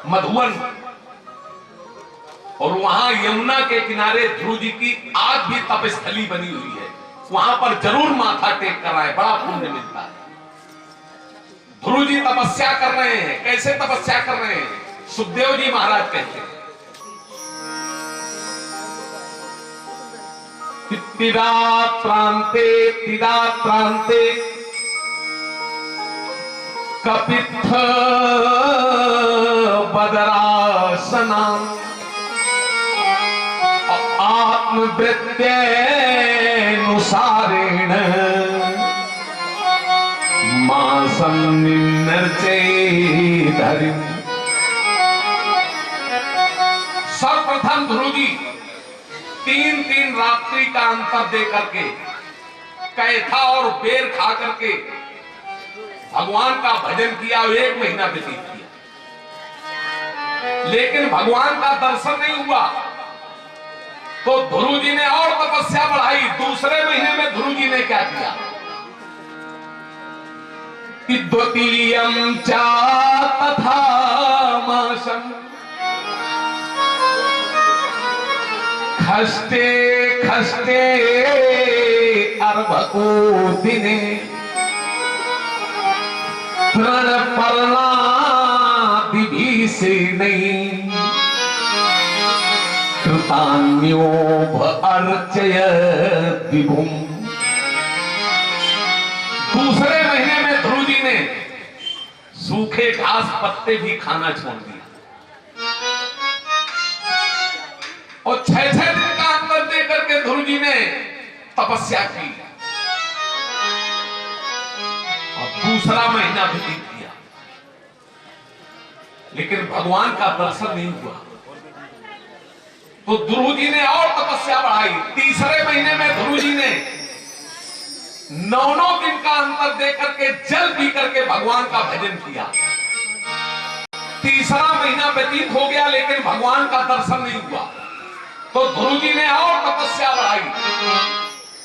मधुवन, और वहां यमुना के किनारे ध्रुव जी की आज भी तपस्थली बनी हुई है। वहां पर जरूर माथा टेक कर आए, बड़ा पुण्य मिलता है। ध्रुव जी तपस्या कर रहे हैं। कैसे तपस्या कर रहे हैं? सुखदेव जी महाराज कहते हैं तिदा प्रांते कपित्थ बदरासना आत्मवृत्तेनुसारेण मासं निर्चेधरि। सर्वप्रथम ध्रुव जी 3 रात्रि का अंतर दे करके कैथा और बेर खा करके भगवान का भजन किया, 1 महीना व्यतीत किया, लेकिन भगवान का दर्शन नहीं हुआ। तो ध्रुव जी ने और तपस्या बढ़ाई। दूसरे महीने में ध्रुव जी ने क्या किया कि द्वितीयं च तथा मासं खष्टे खष्टे अर्भको दिने तृणपर्णादिभिः सेनैः कृतान्योपअर्चयत् विभुम्। दूसरे महीने में ध्रुव जी ने सूखे घास पत्ते भी खाना छोड़ दिया और 6 दिन का अंतर दे करके ध्रुव जी ने तपस्या की और दूसरा महीना व्यतीत किया, लेकिन भगवान का दर्शन नहीं हुआ। तो ध्रुव जी ने और तपस्या बढ़ाई। तीसरे महीने में ध्रुव जी ने 9 दिन का अंतर दे करके जल पी करके भगवान का भजन किया। तीसरा महीना व्यतीत हो गया, लेकिन भगवान का दर्शन नहीं हुआ। तो ध्रुव जी ने और तपस्या बढ़ाई।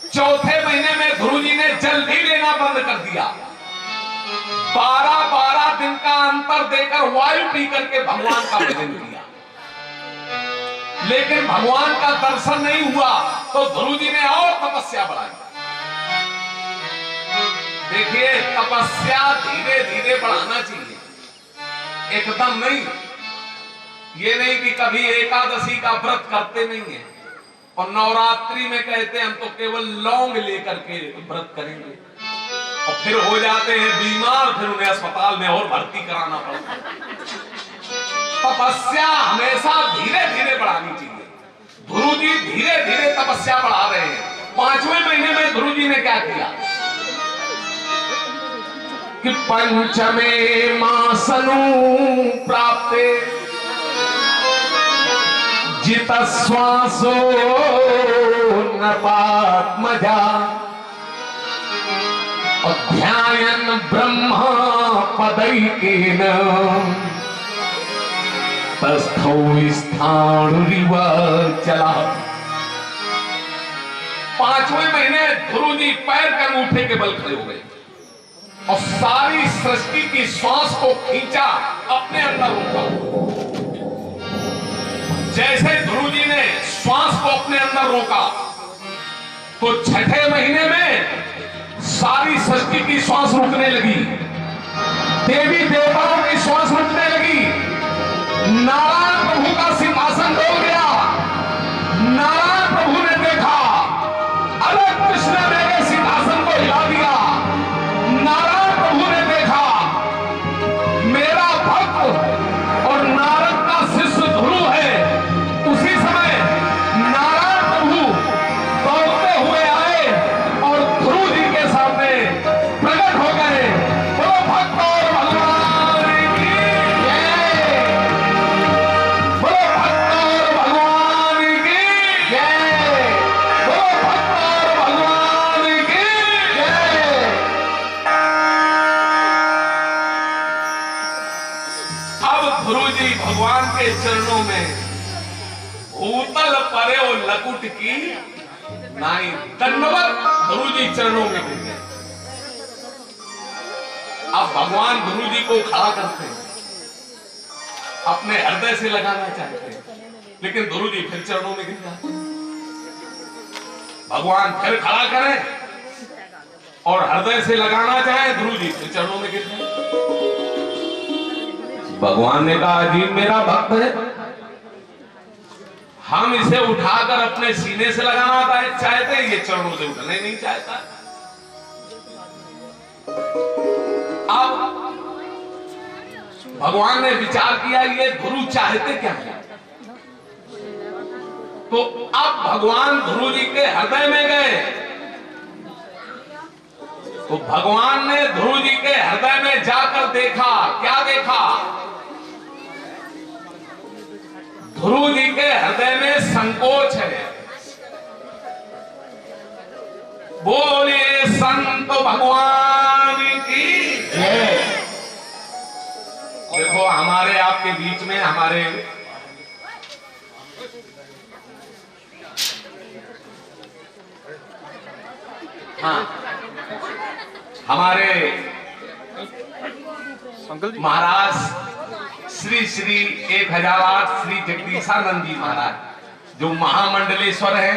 चौथे महीने में ध्रुव जी ने जल भी लेना बंद कर दिया। 12 दिन का अंतर देकर वायु पी करके भगवान का भजन किया, लेकिन भगवान का दर्शन नहीं हुआ तो ध्रुव जी ने और तपस्या बढ़ाई। देखिए, तपस्या धीरे धीरे बढ़ाना चाहिए, एकदम नहीं। ये नहीं कि कभी एकादशी का व्रत करते नहीं है और नवरात्रि में कहते हैं हम तो केवल लौंग लेकर के व्रत करेंगे और फिर हो जाते हैं बीमार, फिर उन्हें अस्पताल में और भर्ती कराना पड़ता है। तपस्या हमेशा धीरे धीरे बढ़ानी चाहिए। ध्रुव जी धीरे धीरे तपस्या बढ़ा रहे हैं। 5वें महीने में ध्रुव जी ने क्या किया कि पंचमे मासनु प्राप्ते जित श्वासो नपात्मजा अध्यायन ब्रह्म पदैकेन तस्थौ स्थाणुरिव चला। 5वें महीने ध्रुव जी पैर के अंगूठे के बल खड़े हो गए और सारी सृष्टि की श्वास को खींचा, अपने अंदर रोका। जैसे ध्रुव जी ने श्वास को अपने अंदर रोका तो 6ठे महीने में सारी सृष्टि की श्वास रुकने लगी, देवी देवताओं की श्वास रुकने लगी। नारायण प्रभु का सिंहासन डोल गया। नारायण प्रभु ने देखा, अरे कृष्ण ने मेरे सिंहासन को हिला दिया। नारायण प्रभु ने देखा, मेरा भक्त और नारद का शिष्य ध्रुव है। उसी समय नारायण प्रभु दौड़ते हुए आए और ध्रुव जी के सामने प्रकट हो गए। बोलो भक्त और भगवान की जय, बोलो भक्त और भगवान की जय, बोलो भक्त और भगवान की जय। अब ध्रुव जी भगवान के चरणों में भूतल परे और लकुट की नाई दंडवत ध्रुव जी चरणों में गिर गए। अब भगवान ध्रुव जी को खड़ा करते हैं, अपने हृदय से लगाना चाहते हैं, लेकिन ध्रुव जी फिर चरणों में गिर जाते हैं। भगवान फिर खड़ा करें और हृदय से लगाना चाहे, ध्रुव जी फिर चरणों में गिर जाए। भगवान ने कहा, अजीब मेरा भक्त है, हम इसे उठाकर अपने सीने से लगाना चाहते हैं, ये चरणों से उठना ही नहीं चाहता। अब भगवान ने विचार किया, ये ध्रुव चाहते क्या है। तो अब भगवान ध्रुव जी के हृदय में गए तो भगवान ने ध्रुव जी के हृदय में जाकर देखा। क्या देखा? ध्रुव जी के हृदय में संकोच है। बोलिए संत भगवान की जय। देखो, हमारे आपके बीच में हमारे महाराज श्री श्री 1008 श्री जगदीशानंद जी महाराज, जो महामंडलेश्वर है,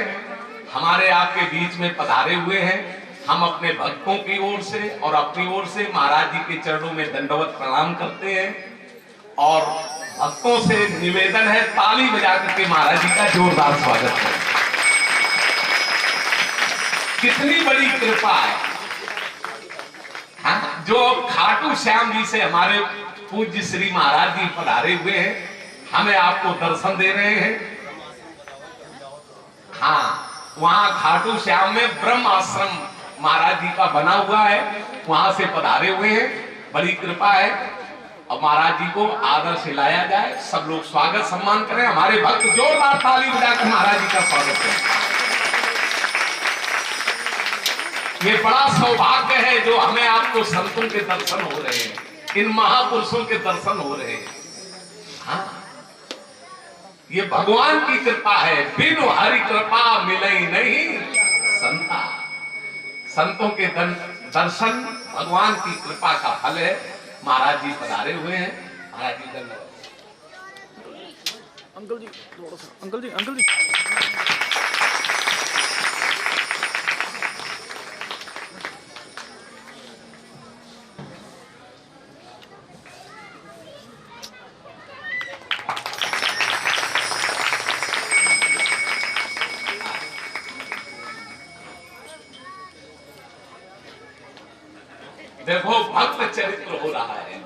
हमारे आपके बीच में पधारे हुए हैं। हम अपने भक्तों की ओर से और अपनी ओर से महाराज जी के चरणों में दंडवत प्रणाम करते हैं और भक्तों से निवेदन है, ताली बजा करके महाराज जी का जोरदार स्वागत करें। कितनी बड़ी कृपा है, हाँ? जो खाटू श्याम जी से हमारे पूज्य श्री महाराज जी पधारे हुए हैं, हमें आपको दर्शन दे रहे हैं। हाँ, वहां खाटू श्याम में ब्रह्म आश्रम महाराज जी का बना हुआ है, वहां से पधारे हुए हैं। बड़ी कृपा है। अब महाराज जी को आदर से लाया जाए, सब लोग स्वागत सम्मान करें। हमारे भक्त जोरदार ताली बजाकर महाराज जी का स्वागत करें। ये बड़ा सौभाग्य है जो हमें आपको संतों के दर्शन हो रहे हैं, इन महापुरुषों के दर्शन हो रहे हैं। हाँ, ये भगवान की कृपा है। बिनु हरि कृपा मिले नहीं संता। संतों के दर्शन भगवान की कृपा का फल है। महाराज जी पधारे हुए हैं। महाराज जी धन्यवाद। अंकल जी थोड़ा सा, अंकल जी, अंकल जी। देखो भक्त चरित्र हो रहा है,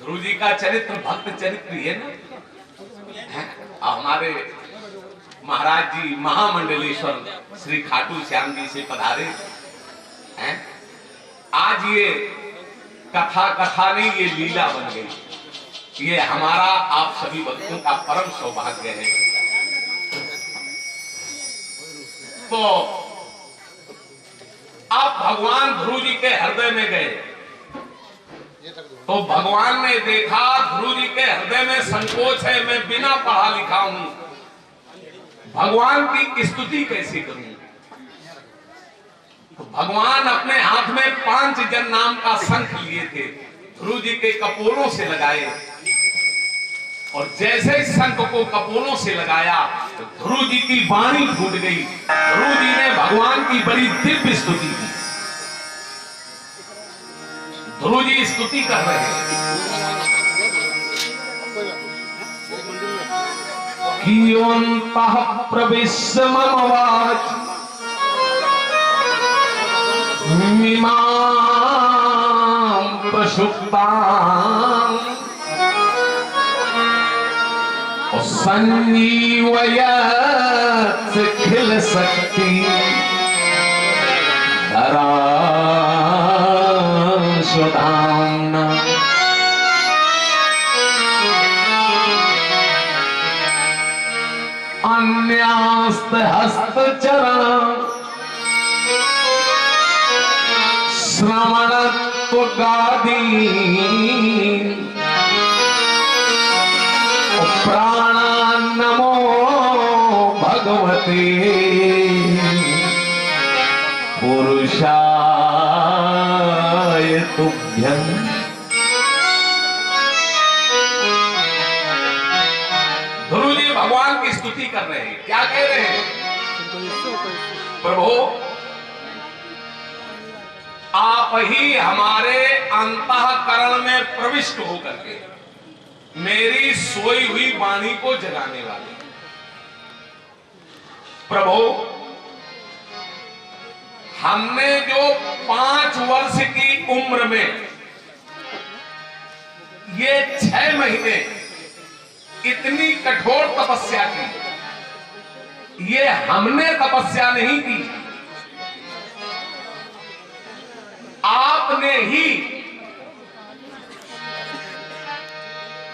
ध्रुव जी का चरित्र भक्त चरित्र है ना। हमारे महाराज जी महामंडलेश्वर श्री खाटू श्याम जी से पधारे हैं। आज ये कथा कथा नहीं, ये लीला बन गई। ये हमारा आप सभी भक्तों का परम सौभाग्य है। तो आप भगवान ध्रुव जी के हृदय में गए तो भगवान ने देखा ध्रुव जी के हृदय में संकोच है, मैं बिना पढ़ा लिखा हूं, भगवान की स्तुति कैसे करूं। तो भगवान अपने हाथ में 5 जन नाम का शंख लिए थे, ध्रुव जी के कपोलों से लगाए और जैसे ही शंख को कपोलों से लगाया तो ध्रुव जी की वाणी फूट गई। ध्रुव जी ने भगवान की बड़ी दिव्य स्तुति की। ध्रुव जी स्तुति कर रहे हैं कियोन्तः प्रविश्य मम वाच मिमां प्रसुप्तां संजीवयत् खिल शक्ति धरांशुधाम्ना। अन्यास्त हस्तचरण श्रवणत्वगादीन् प्राणान् नमो भगवते पुरुषाय तुभ्यम्। ध्रुव जी भगवान की स्तुति कर रहे हैं। क्या कह रहे हैं? प्रभु आप ही हमारे अंतःकरण में प्रविष्ट होकर के मेरी सोई हुई वाणी को जगाने वाले। प्रभु हमने जो 5 वर्ष की उम्र में ये 6 महीने इतनी कठोर तपस्या की, ये हमने तपस्या नहीं की, आपने ही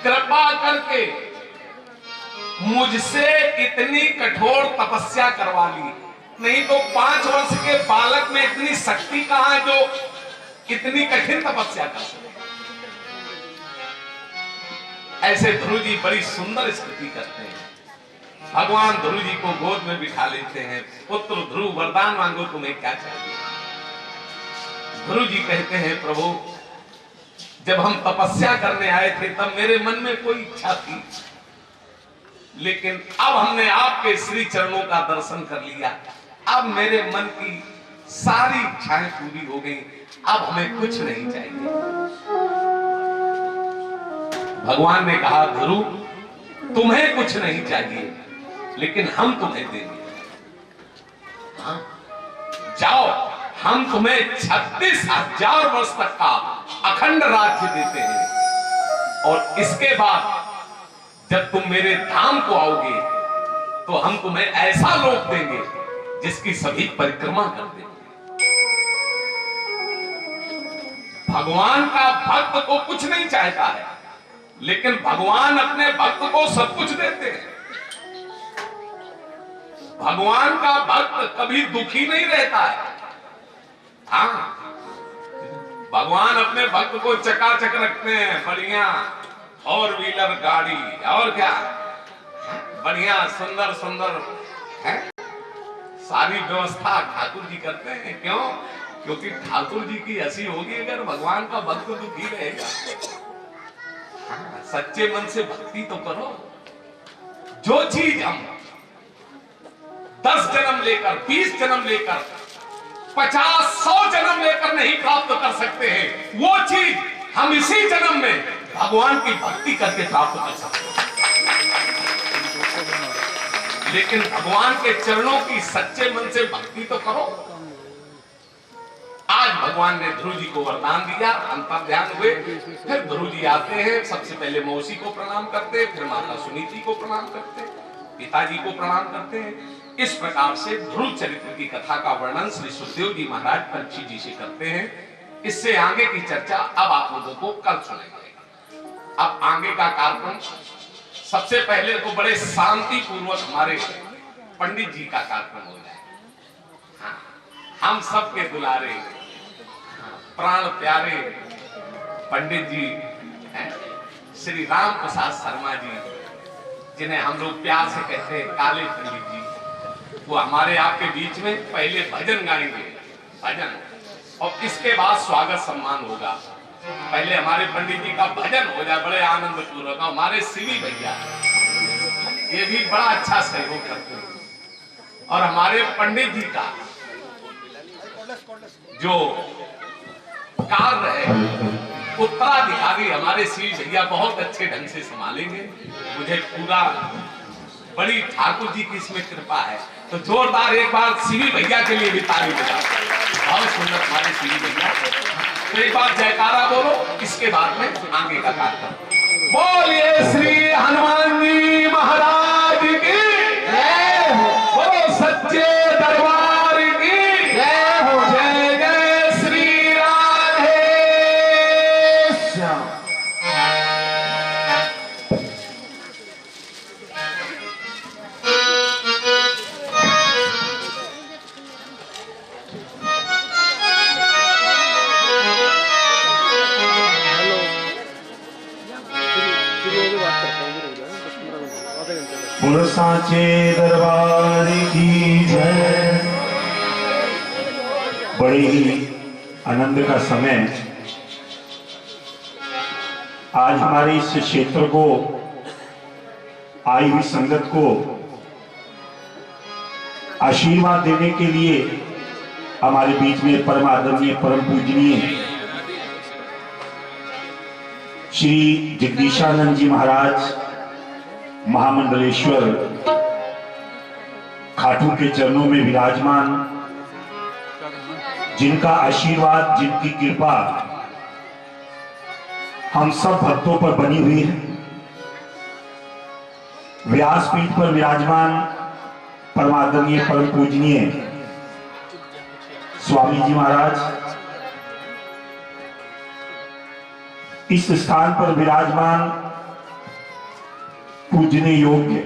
कृपा करके मुझसे इतनी कठोर तपस्या करवा ली। नहीं तो 5 वर्ष के बालक में इतनी शक्ति कहां है जो इतनी कठिन तपस्या कर सके। ऐसे ध्रुव जी बड़ी सुंदर स्तुति करते हैं। भगवान ध्रुव जी को गोद में बिठा लेते हैं। पुत्र ध्रुव वरदान मांगो, तुम्हें क्या चाहिए। ध्रुव जी कहते हैं प्रभु जब हम तपस्या करने आए थे तब मेरे मन में कोई इच्छा थी, लेकिन अब हमने आपके श्री चरणों का दर्शन कर लिया। अब मेरे मन की सारी इच्छाएं पूरी हो गई, अब हमें कुछ नहीं चाहिए। भगवान ने कहा ध्रुव तुम्हें कुछ नहीं चाहिए, लेकिन हम तुम्हें देंगे। हाँ? जाओ, हम तुम्हें 36,000 वर्ष तक का अखंड राज्य देते हैं और इसके बाद जब तुम मेरे धाम को आओगे तो हम तुम्हें ऐसा लोक देंगे जिसकी सभी परिक्रमा कर देंगे। भगवान का भक्त को कुछ नहीं चाहता है, लेकिन भगवान अपने भक्त को सब कुछ देते हैं। भगवान का भक्त कभी दुखी नहीं रहता है। हाँ, भगवान अपने भक्त को चकाचक रखते हैं, बढ़िया 4 व्हीलर गाड़ी और क्या बढ़िया सुंदर सुंदर है सारी व्यवस्था ठाकुर जी करते हैं। क्यों? क्योंकि ठाकुर जी की हंसी होगी अगर भगवान का भक्त दुखी रहेगा। हाँ, सच्चे मन से भक्ति तो करो। जो चीज हम 10 जन्म लेकर, 20 जन्म लेकर, 50-100 जन्म लेकर नहीं प्राप्त कर सकते हैं, वो चीज हम इसी जन्म में भगवान की भक्ति करके प्राप्त कर सकते हैं। लेकिन भगवान के चरणों की सच्चे मन से भक्ति तो करो। आज भगवान ने ध्रुव जी को वरदान दिया, अंतर ध्यान हुए, फिर ध्रुव जी आते हैं, सबसे पहले मौसी को प्रणाम करते हैं, फिर माता सुनीति को प्रणाम करते हैं, पिताजी को प्रणाम करते हैं। इस प्रकार से ध्रुव चरित्र की कथा का वर्णन श्री सुखदेव जी महाराज परीक्षित जी से करते हैं। इससे आगे की चर्चा अब आप लोगों को कल सुनेंगे। अब आगे का कार्यक्रम सबसे पहले तो बड़े शांति पूर्वक हमारे पंडित जी का कार्यक्रम हो जाए। हाँ, हम सबके दुलारे, प्राण प्यारे पंडित जी हैं, श्री राम प्रसाद शर्मा जी, जिन्हें हम लोग प्यार से कहते हैं काले पंडित जी, वो हमारे आपके बीच में पहले भजन गाएंगे, भजन, और इसके बाद स्वागत सम्मान होगा। पहले हमारे पंडित जी का भजन हो जाए बड़े आनंद पूर्वक। हमारे सीवी भैया ये भी बड़ा अच्छा सहयोग करते हैं, और हमारे पंडित जी का जो कार्य है उत्तराधिकारी हमारे सीवी भैया बहुत अच्छे ढंग से संभालेंगे। मुझे पूरा बड़ी ठाकुर जी की इसमें कृपा है, तो जोरदार एक बार सीवी भैया के लिए भी ताली बजाओ। बहुत सुंदर हमारे सीवी भैया, तो एक बार जयकारा बोलो, इसके बाद में आगे का कार्यक्रम। बोलिए श्री हनुमान जी महाराज की जय हो, बोलो सच्चे दरबार की जय हो, जय जय श्री राधे श्याम। बोलो सांचे दरबार की जय। बड़े ही आनंद का समय आज हमारे इस क्षेत्र को, आई हुई संगत को आशीर्वाद देने के लिए हमारे बीच में परम आदरणीय, परम पूजनीय श्री जगदीशानंद जी महाराज महामंडलेश्वर खाटू के चरणों में विराजमान, जिनका आशीर्वाद, जिनकी कृपा हम सब भक्तों पर बनी हुई है। व्यासपीठ पर विराजमान परमादरणीय, परम पूजनीय स्वामी जी महाराज, इस स्थान पर विराजमान पूजने योग्य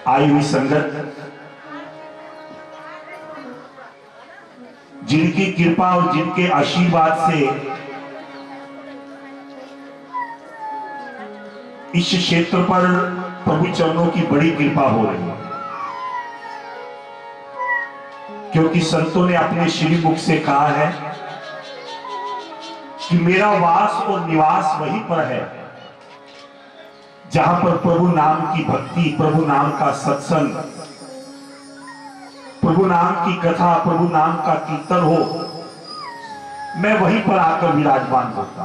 आई हुई संगत, जिनकी कृपा और जिनके आशीर्वाद से इस क्षेत्र पर प्रभु चरणों की बड़ी कृपा हो रही है। क्योंकि संतों ने अपने श्रीमुख से कहा है कि मेरा वास और निवास वहीं पर है जहां पर प्रभु नाम की भक्ति, प्रभु नाम का सत्संग, प्रभु नाम की कथा, प्रभु नाम का कीर्तन हो, मैं वहीं पर आकर विराजमान होता।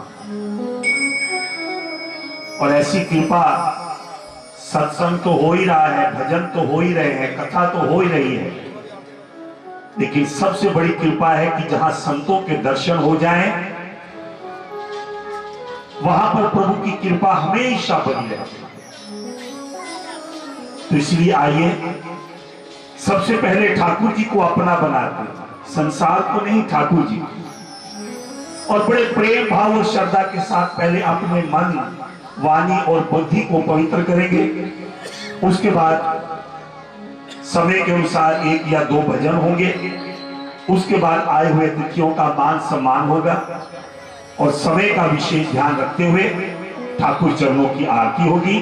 और ऐसी कृपा, सत्संग तो हो ही रहा है, भजन तो हो ही रहे हैं, कथा तो हो ही रही है, लेकिन सबसे बड़ी कृपा है कि जहां संतों के दर्शन हो जाएं, वहां पर प्रभु की कृपा हमेशा बनी रहती है। तो इसलिए आइए सबसे पहले ठाकुर जी को अपना बनाते, संसार को नहीं, ठाकुर जी, और बड़े प्रेम भाव और श्रद्धा के साथ पहले अपने मन, वाणी और बुद्धि को पवित्र करेंगे। उसके बाद समय के अनुसार 1 या 2 भजन होंगे। उसके बाद आए हुए अतिथियों का मान सम्मान होगा, और समय का विशेष ध्यान रखते हुए ठाकुर चरणों की आरती होगी।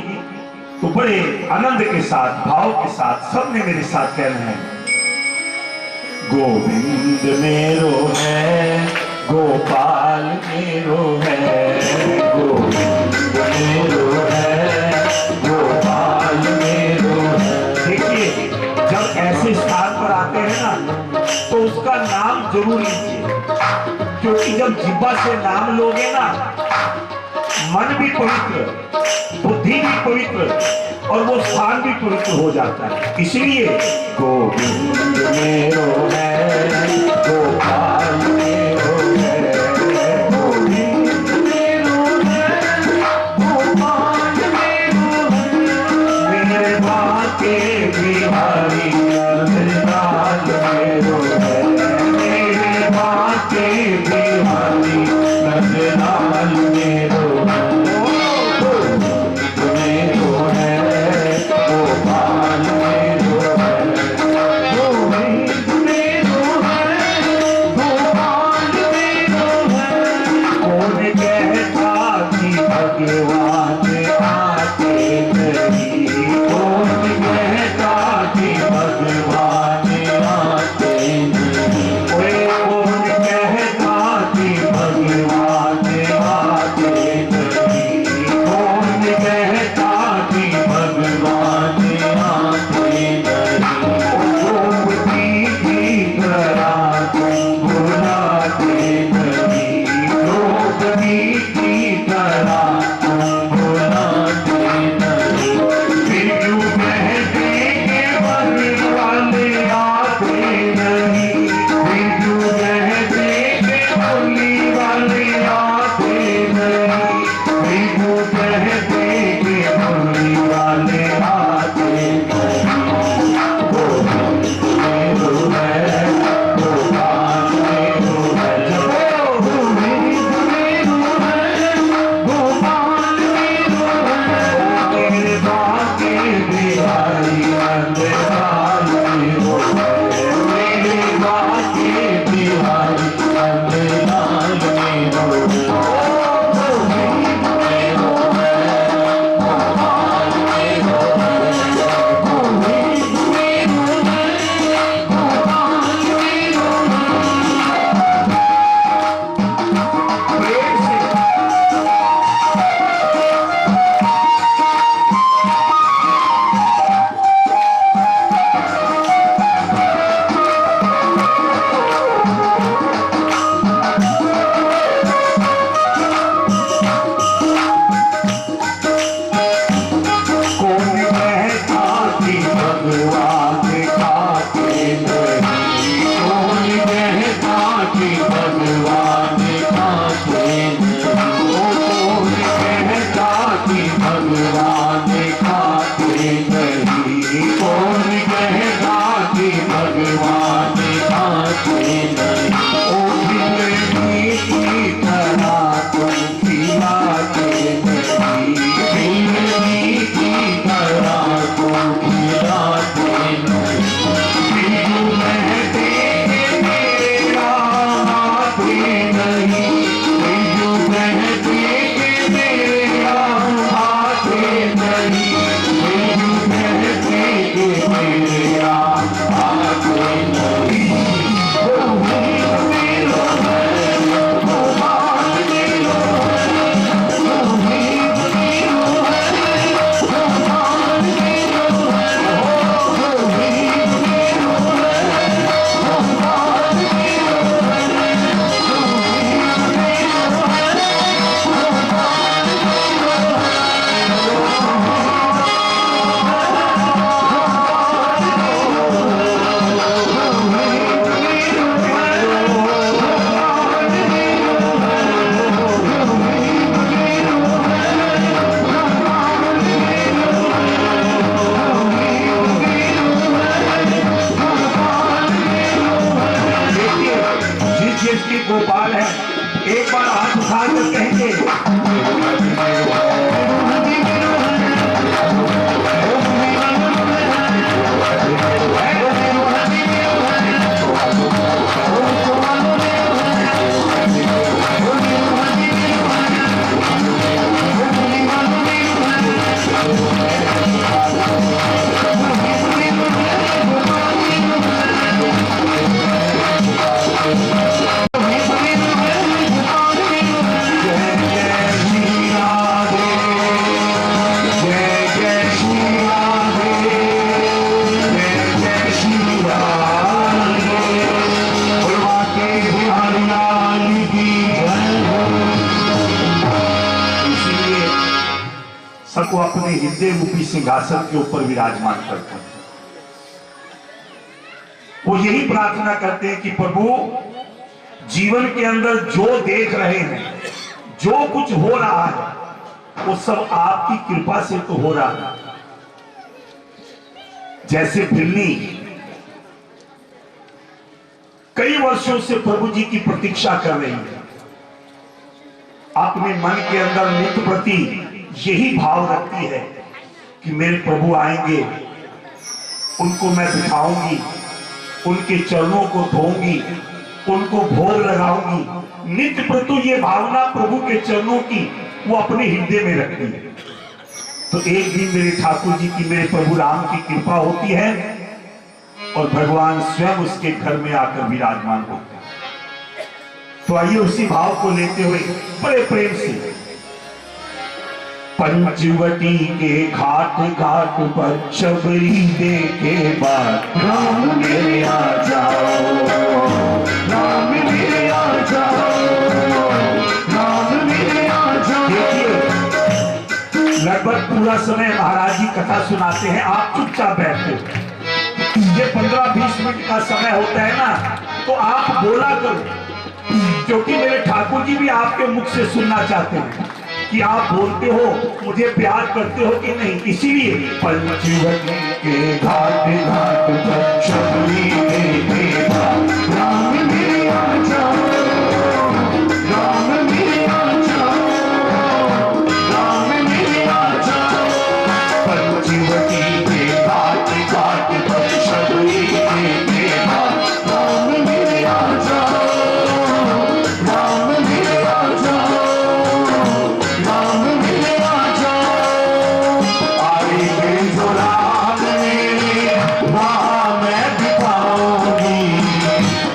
तो बड़े आनंद के साथ, भाव के साथ सबने मेरे साथ कहना है, गोविंद मेरो है, गोपाल मेरो है, गोविंद मेरो है, गोपाल मेरो उसका नाम जरूर लीजिए, क्योंकि जब जिब्बा से नाम लोगे ना, मन भी पवित्र, बुद्धि भी पवित्र और वो स्थान भी पवित्र हो जाता है। इसलिए गोविंद मेरो है, गोपाल मेरो है, गोविंद मेरो है, गोपाल मेरो है, मेरे बाके बिहारी नंदलाल मेरो है, मेरे बाके बिहारी नंदलाल मेरो है। अपने हृदय रूपी सिंहासन के ऊपर विराजमान करते हैं। वो यही प्रार्थना करते हैं कि प्रभु जीवन के अंदर जो देख रहे हैं, जो कुछ हो रहा है, वो सब आपकी कृपा से तो हो रहा है। जैसे बिल्ली कई वर्षों से प्रभु जी की प्रतीक्षा कर रही है, अपने मन के अंदर नित्य प्रति यही भाव रखती है कि मेरे प्रभु आएंगे, उनको मैं बिठाऊंगी, उनके चरणों को धोऊंगी, उनको भोग लगाऊंगी। नित्य प्रति ये भावना प्रभु के चरणों की वो अपने हृदय में रखती है। तो एक दिन मेरे ठाकुर जी की, मेरे प्रभु राम की कृपा होती है और भगवान स्वयं उसके घर में आकर विराजमान होते हैं। तो आइए उसी भाव को लेते हुए बड़े प्रेम से पंचवटी के घाट घाट पर शबरी दे के बाद राम मेरे आ जाओ, राम मेरे आ जाओ, राम मेरे आ जाओ। देखिए लगभग पूरा समय महाराज जी कथा सुनाते हैं, आप चुपचाप बैठते हो। ये 15-20 मिनट का समय होता है ना, तो आप बोला करो, क्योंकि मेरे ठाकुर जी भी आपके मुख से सुनना चाहते हैं कि आप बोलते हो, मुझे प्यार करते हो कि नहीं। इसीलिए पंचवटी के घाट घाट पर शबरी दे के बाद राम मेरे आ जाओ, राम मेरे आ जाओ, राम मेरे आ जाओ। पंचवटी के घाट घाट पर शबरी दे के बाद राम मेरे आ जाओ, राम मेरे आ जाओ, राम मेरे आ जाओ। आएंगे जो राम मेरे वहाँ मैं दिखाऊंगी,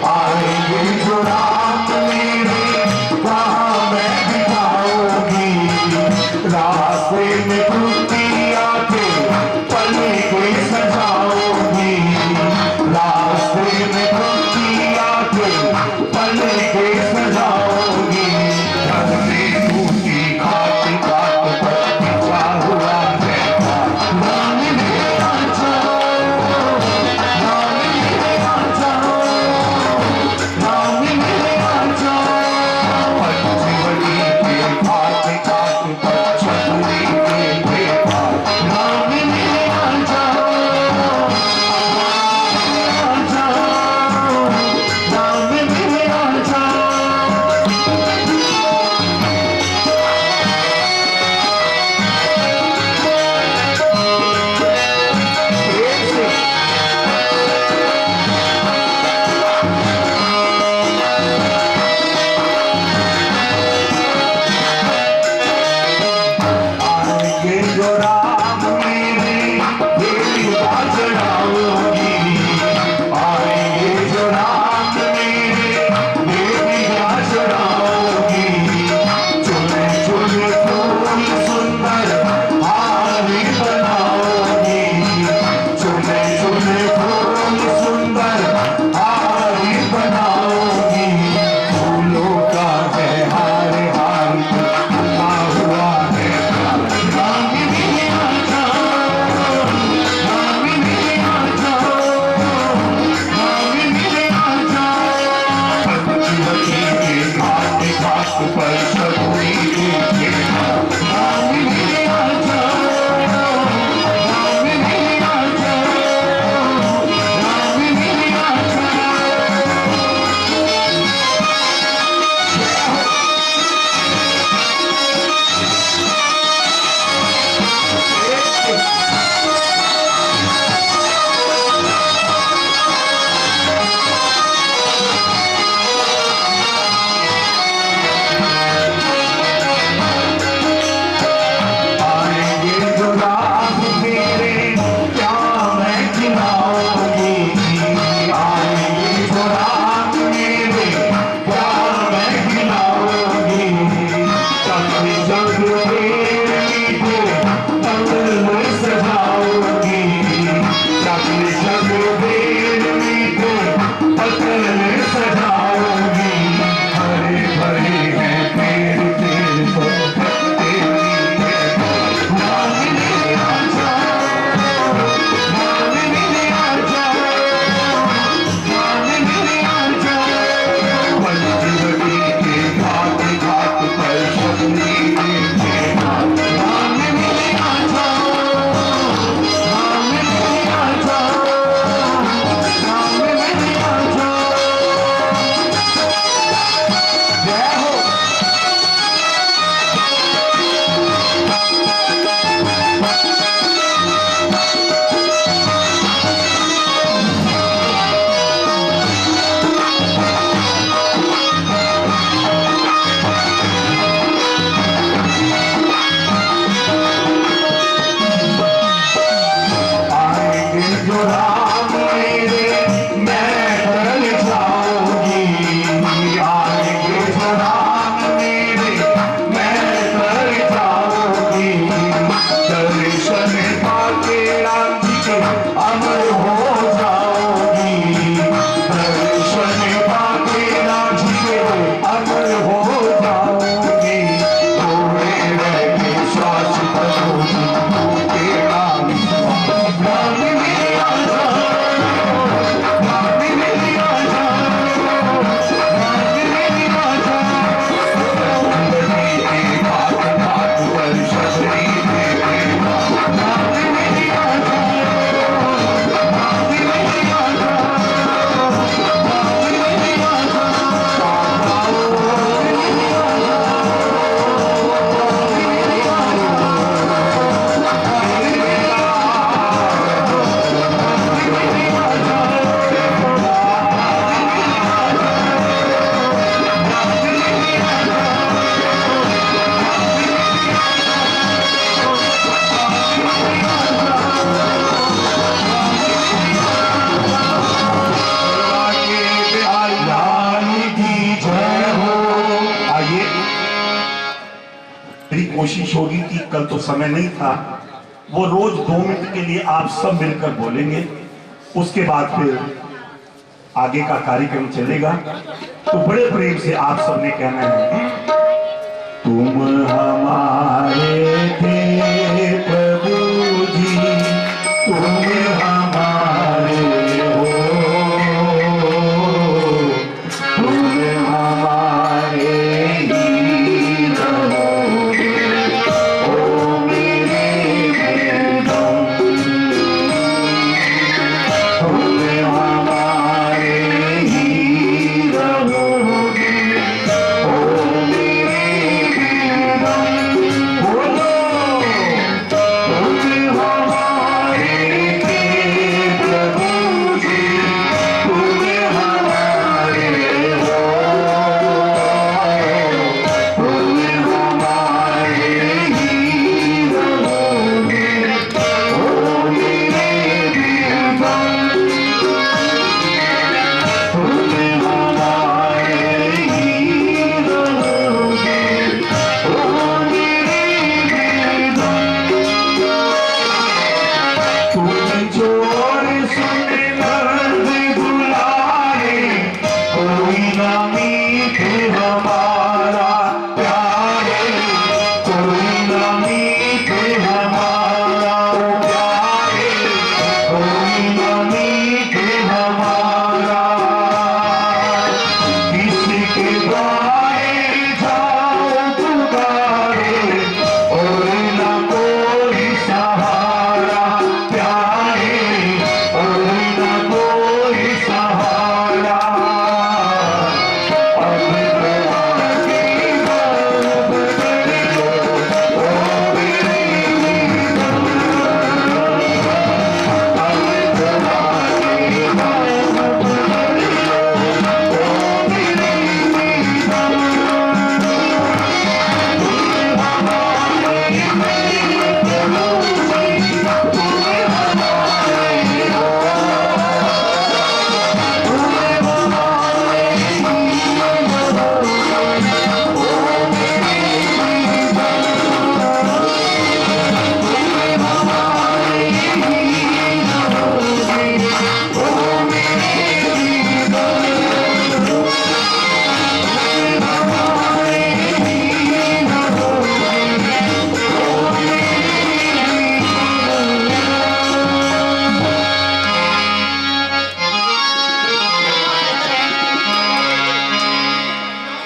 आएंगे जो राम मेरे वहाँ मैं दिखाऊंगी। रास्ते में टूटी आके पले कोई सजाऊंगी, रास्ते में टूटी आके पले कोई सजाऊंगी। घर में टूटी घाट घाट पर बिछा हुआ है राम मेरे आ जाओ, राम मेरे आ जाओ, राम मेरे आ जाओ। पंचवटी के घाट घाट पर शबरी दे के बाद राम मेरे आ जाओ, आ जाओ, राम मेरे आ जाओ। आएंगे जो राम मेरे देवी चढ़ाओगी, आएंगे जो राम मेरे देवी चढ़ाओगी। चुने चुने फूल सुंदर हारी बनाओगी, चुने चुने फूल सुंदर हारी बनाओगी। फूलों का है हार हार बना हुआ है राम मेरे आ जाओ, राम मेरे आ जाओ, राम मेरे आ जाओ। पंचवटी के घाट घाट पर शबरी दे के बाद राम मेरे आ जाओ, राम मेरे आ जाओ, राम मेरे आ जाओ। आएंगे जो राम मेरे क्या मैं खिलाऊंगी, आएंगे जो राम मेरे क्या मैं खिलाऊंगी। चंद चंद बेरी को पतल में सजाऊंगी, चंद चंद बेरी को पतल में सजाऊंगी। हरे भरे हैं पेड़ तेरे पर तेरी है राम मेरे कोशिश होगी कि कल तो समय नहीं था, वो रोज 2 मिनट के लिए आप सब मिलकर बोलेंगे, उसके बाद फिर आगे का कार्यक्रम चलेगा। तो बड़े प्रेम से आप सबने कहना है, तुम हमारे थे प्रभु जी, तुम हमारे हो, तुम हमारे ही रहोगे, ओ मेरे बेदम, तुम हमारे ही रहोगे, ओ मेरे बेदम, बोलो तुम हमारे थे प्रभु जी, तुम हमारे हो, तुम हमारे ही रहोगे, ओ मेरे बेदम, तुम हमारे ही रहोगे, ओ मेरे बेदम, तुम जोर सुन दर्द बुलाए, कोई ना मीत हमारा प्यारे, कोई ना मीत हमारा प्यारे, कोई ना मीत हमारा, किसके द्वारे जाओ पुकारे, और ना कोई सहारा प्यारे, और ना कोई सहारा, अब तो आगे बढ़ बदलो, ओ मेरे बेदम, अब तो आगे बढ़ बदलो, ओ मेरे बेदम, तुम हमारे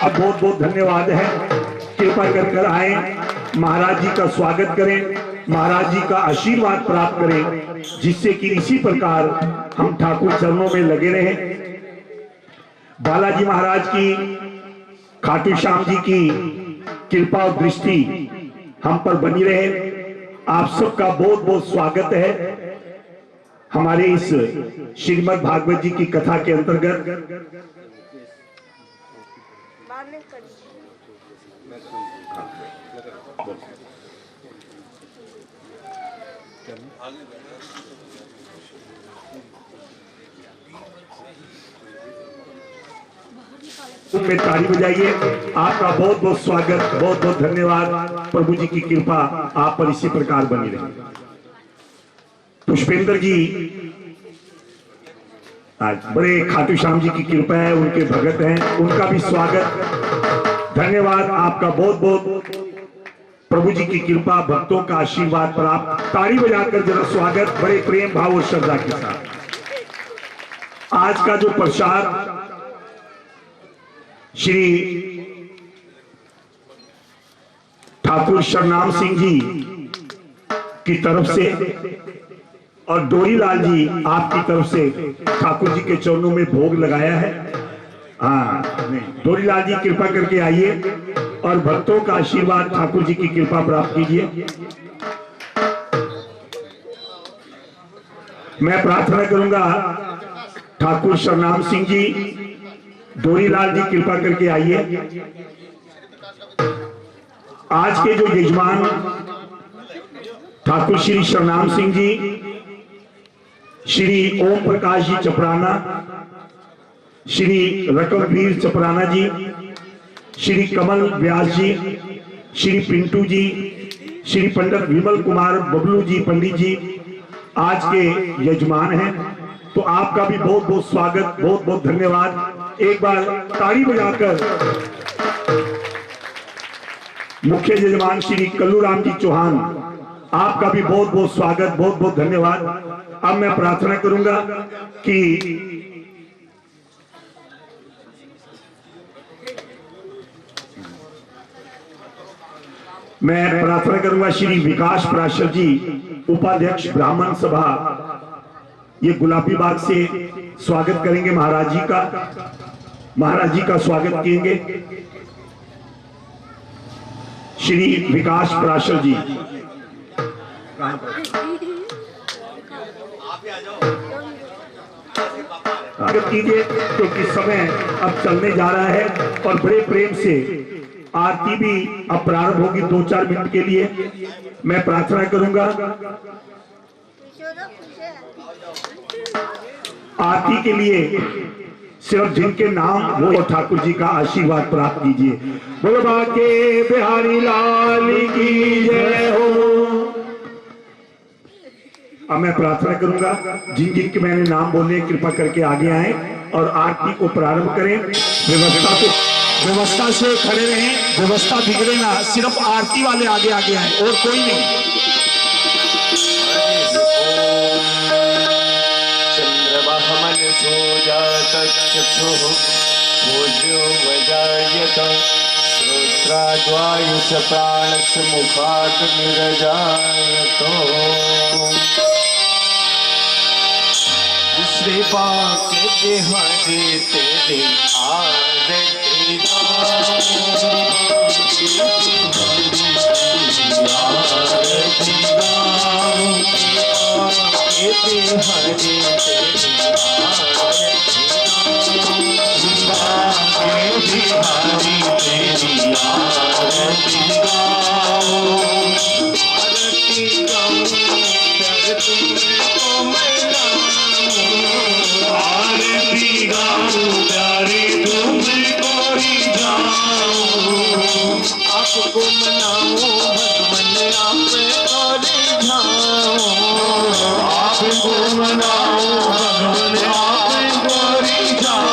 अब बहुत बहुत धन्यवाद है, कृपा कर आए, महाराज जी का स्वागत करें, महाराज जी का आशीर्वाद प्राप्त करें, जिससे कि इसी प्रकार हम ठाकुर चरणों में लगे रहें। बालाजी महाराज की, खाटू श्याम जी की कृपा और दृष्टि हम पर बनी रहे। आप सबका बहुत बहुत स्वागत है हमारे इस श्रीमद् भागवत जी की कथा के अंतर्गत। में ताली बजाइए। आपका बहुत बहुत स्वागत, बहुत बहुत धन्यवाद। प्रभु जी की कृपा आप पर इसी प्रकार बनी रहे। पुष्पेंद्र जी आज बड़े खाटू श्याम जी की कृपा है, उनके भगत हैं, उनका भी स्वागत। धन्यवाद आपका बहुत बहुत। प्रभु जी की कृपा, भक्तों का आशीर्वाद प्राप्त। ताड़ी बजाकर जरा स्वागत बड़े प्रेम भाव और श्रद्धा के साथ। आज का जो प्रसाद श्री ठाकुर शरनाम सिंह जी की तरफ से और डोरीलाल जी आपकी तरफ से ठाकुर जी के चरणों में भोग लगाया है। हाँ, डोरीलाल जी कृपा करके आइए और भक्तों का आशीर्वाद, ठाकुर जी की कृपा प्राप्त कीजिए। मैं प्रार्थना करूंगा ठाकुर शरनाम सिंह जी, डोरीलाल जी कृपा करके आइए। आज के जो यजमान ठाकुर श्री शरनाम सिंह जी, श्री ओम प्रकाश जी चपराना, श्री रकमवीर चपराना जी, श्री कमल व्यास जी, श्री पिंटू जी, श्री पंडित विमल कुमार बबलू जी पंडित जी आज के यजमान हैं। तो आपका भी बहुत बहुत स्वागत, बहुत बहुत धन्यवाद। एक बार ताड़ी बजाकर मुख्य यजमान श्री कल्लूराम जी चौहान, आपका भी बहुत बहुत स्वागत, बहुत बहुत धन्यवाद। अब मैं प्रार्थना करूंगा कि श्री विकास प्राशर जी, उपाध्यक्ष ब्राह्मण सभा, ये गुलाबी बाग से स्वागत करेंगे महाराज जी का स्वागत करेंगे श्री विकास प्राशर जी। स्वागत कीजिए क्योंकि समय अब चलने जा रहा है और बड़े प्रेम से आरती भी अब प्रारंभ होगी 2-4 मिनट के लिए। मैं प्रार्थना करूंगा आरती के लिए सिर्फ जिनके नाम वो ठाकुर जी का आशीर्वाद प्राप्त कीजिए। बोलो बाके बिहारी लाल की जय हो। अब मैं प्रार्थना करूंगा जिन जिनके मैंने नाम बोले कृपा करके आगे आए और आरती को प्रारंभ करें। व्यवस्था से खड़े रहें, व्यवस्था बिगड़े ना, सिर्फ आरती वाले आगे आगे आए और कोई नहीं। चंद्रमहमन सोजात चक्षुः भोजो वजायत श्रोत्राद्वायुष प्राणस्य मुखात् निरजायत। श्रीपा के बिहारी तेरे आरती आपको मनाओ भगवान आप और जाओ, आपको मनाओ भगवान आप और जाओ।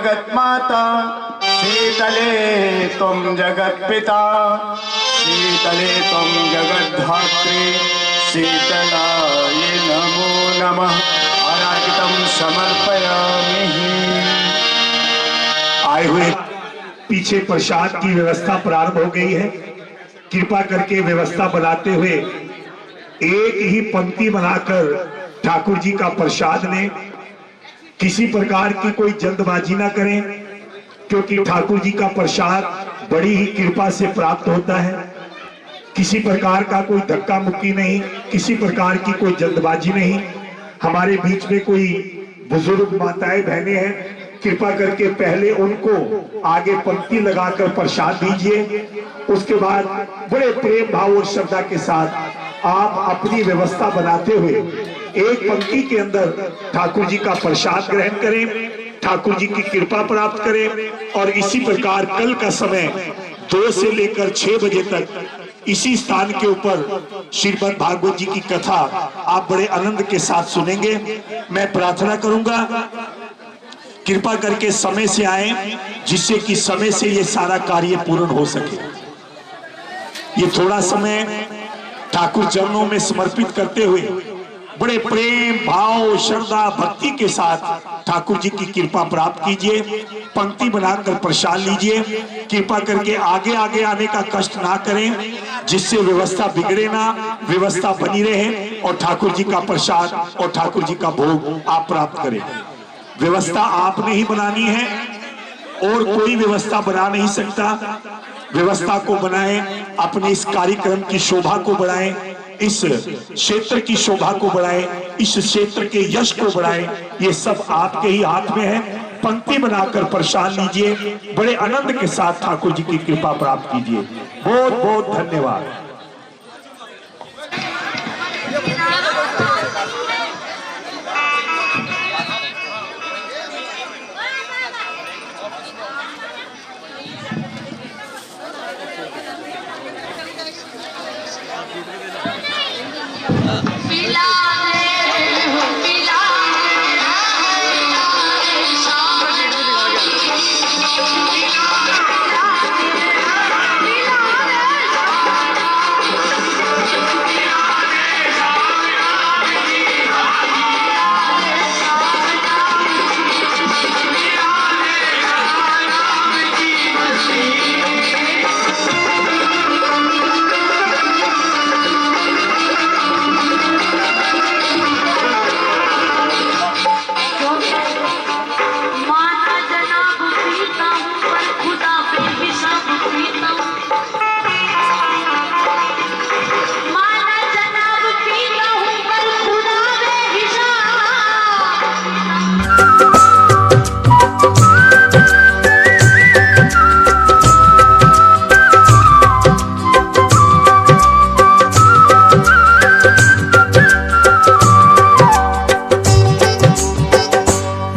जगत माता, शीतले तुम जगत पिता, शीतले तुम जगत धात्री, शीतलाय नमो नमः। अर्घ्यं समर्पयामि। आए हुए पीछे प्रसाद की व्यवस्था प्रारंभ हो गई है। कृपा करके व्यवस्था बनाते हुए एक ही पंक्ति बनाकर ठाकुर जी का प्रसाद लें। किसी प्रकार की कोई जल्दबाजी ना करें, क्योंकि ठाकुर जी का प्रसाद बड़ी ही कृपा से प्राप्त होता है। किसी प्रकार का कोई धक्का मुक्की नहीं, किसी प्रकार की कोई जल्दबाजी नहीं। हमारे बीच में कोई बुजुर्ग माताएं बहनें हैं, कृपा करके पहले उनको आगे पंक्ति लगाकर प्रसाद दीजिए। उसके बाद बड़े प्रेम भाव और श्रद्धा के साथ आप अपनी व्यवस्था बनाते हुए एक पंक्ति के अंदर ठाकुर जी का प्रसाद ग्रहण करें, ठाकुर जी की कृपा प्राप्त करें। और इसी प्रकार कल का समय 2 से लेकर 6 बजे तक इसी स्थान के ऊपर श्रीमद् भागवत जी की कथा आप बड़े आनंद के साथ सुनेंगे। मैं प्रार्थना करूंगा कृपा करके समय से आए, जिससे कि समय से ये सारा कार्य पूर्ण हो सके। ये थोड़ा समय ठाकुर चरणों में समर्पित करते हुए बड़े प्रेम भाव श्रद्धा भक्ति के साथ ठाकुर जी की कृपा प्राप्त कीजिए। पंक्ति बनाकर प्रसाद लीजिए। कृपा करके आगे आगे आने का कष्ट ना करें, जिससे व्यवस्था बिगड़े ना, व्यवस्था बनी रहे और ठाकुर जी का प्रसाद और ठाकुर जी का भोग आप प्राप्त करें। व्यवस्था आपने ही बनानी है और कोई व्यवस्था बना नहीं सकता। व्यवस्था को बनाएं, अपने इस कार्यक्रम की शोभा को बढ़ाएं, इस क्षेत्र की शोभा को बढ़ाएं, इस क्षेत्र के यश को बढ़ाएं। ये सब आपके ही हाथ में है। पंक्ति बनाकर प्रसाद लीजिए, बड़े आनंद के साथ ठाकुर जी की कृपा प्राप्त कीजिए। बहुत बहुत धन्यवाद।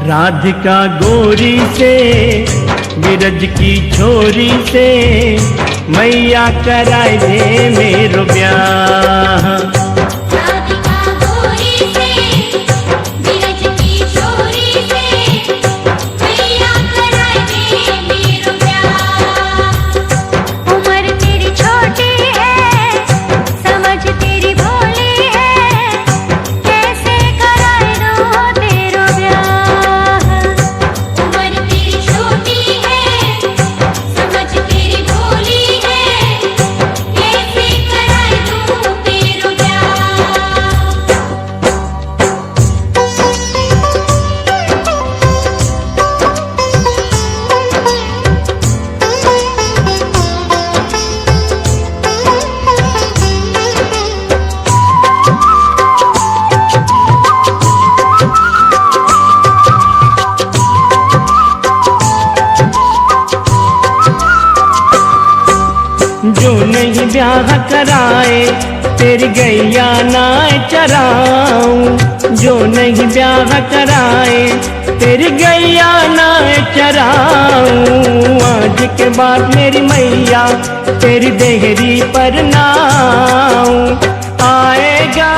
राधिका गोरी से बिरज की छोरी से मैया कराए दे मेरो ब्याह। राधिका गोरी से बिरज की छोरी से मैया कराए दे मेरो ब्याह। उम्र तेरी छोटी है, समझ तेरी भोली है, कैसे कराए दो तेरो ब्याह। उम्र तेरी छोटी है, समझ तेरी भोली है, कैसे कराए दो तेरो ब्याह। जो नहीं ब्याह कराए तेरी गैया ना चराऊं। जो नहीं ब्याह कराए तेरी गैया ना चराऊं। आज के बाद मेरी मैया तेरी देहरी पर नाऊं। आएगा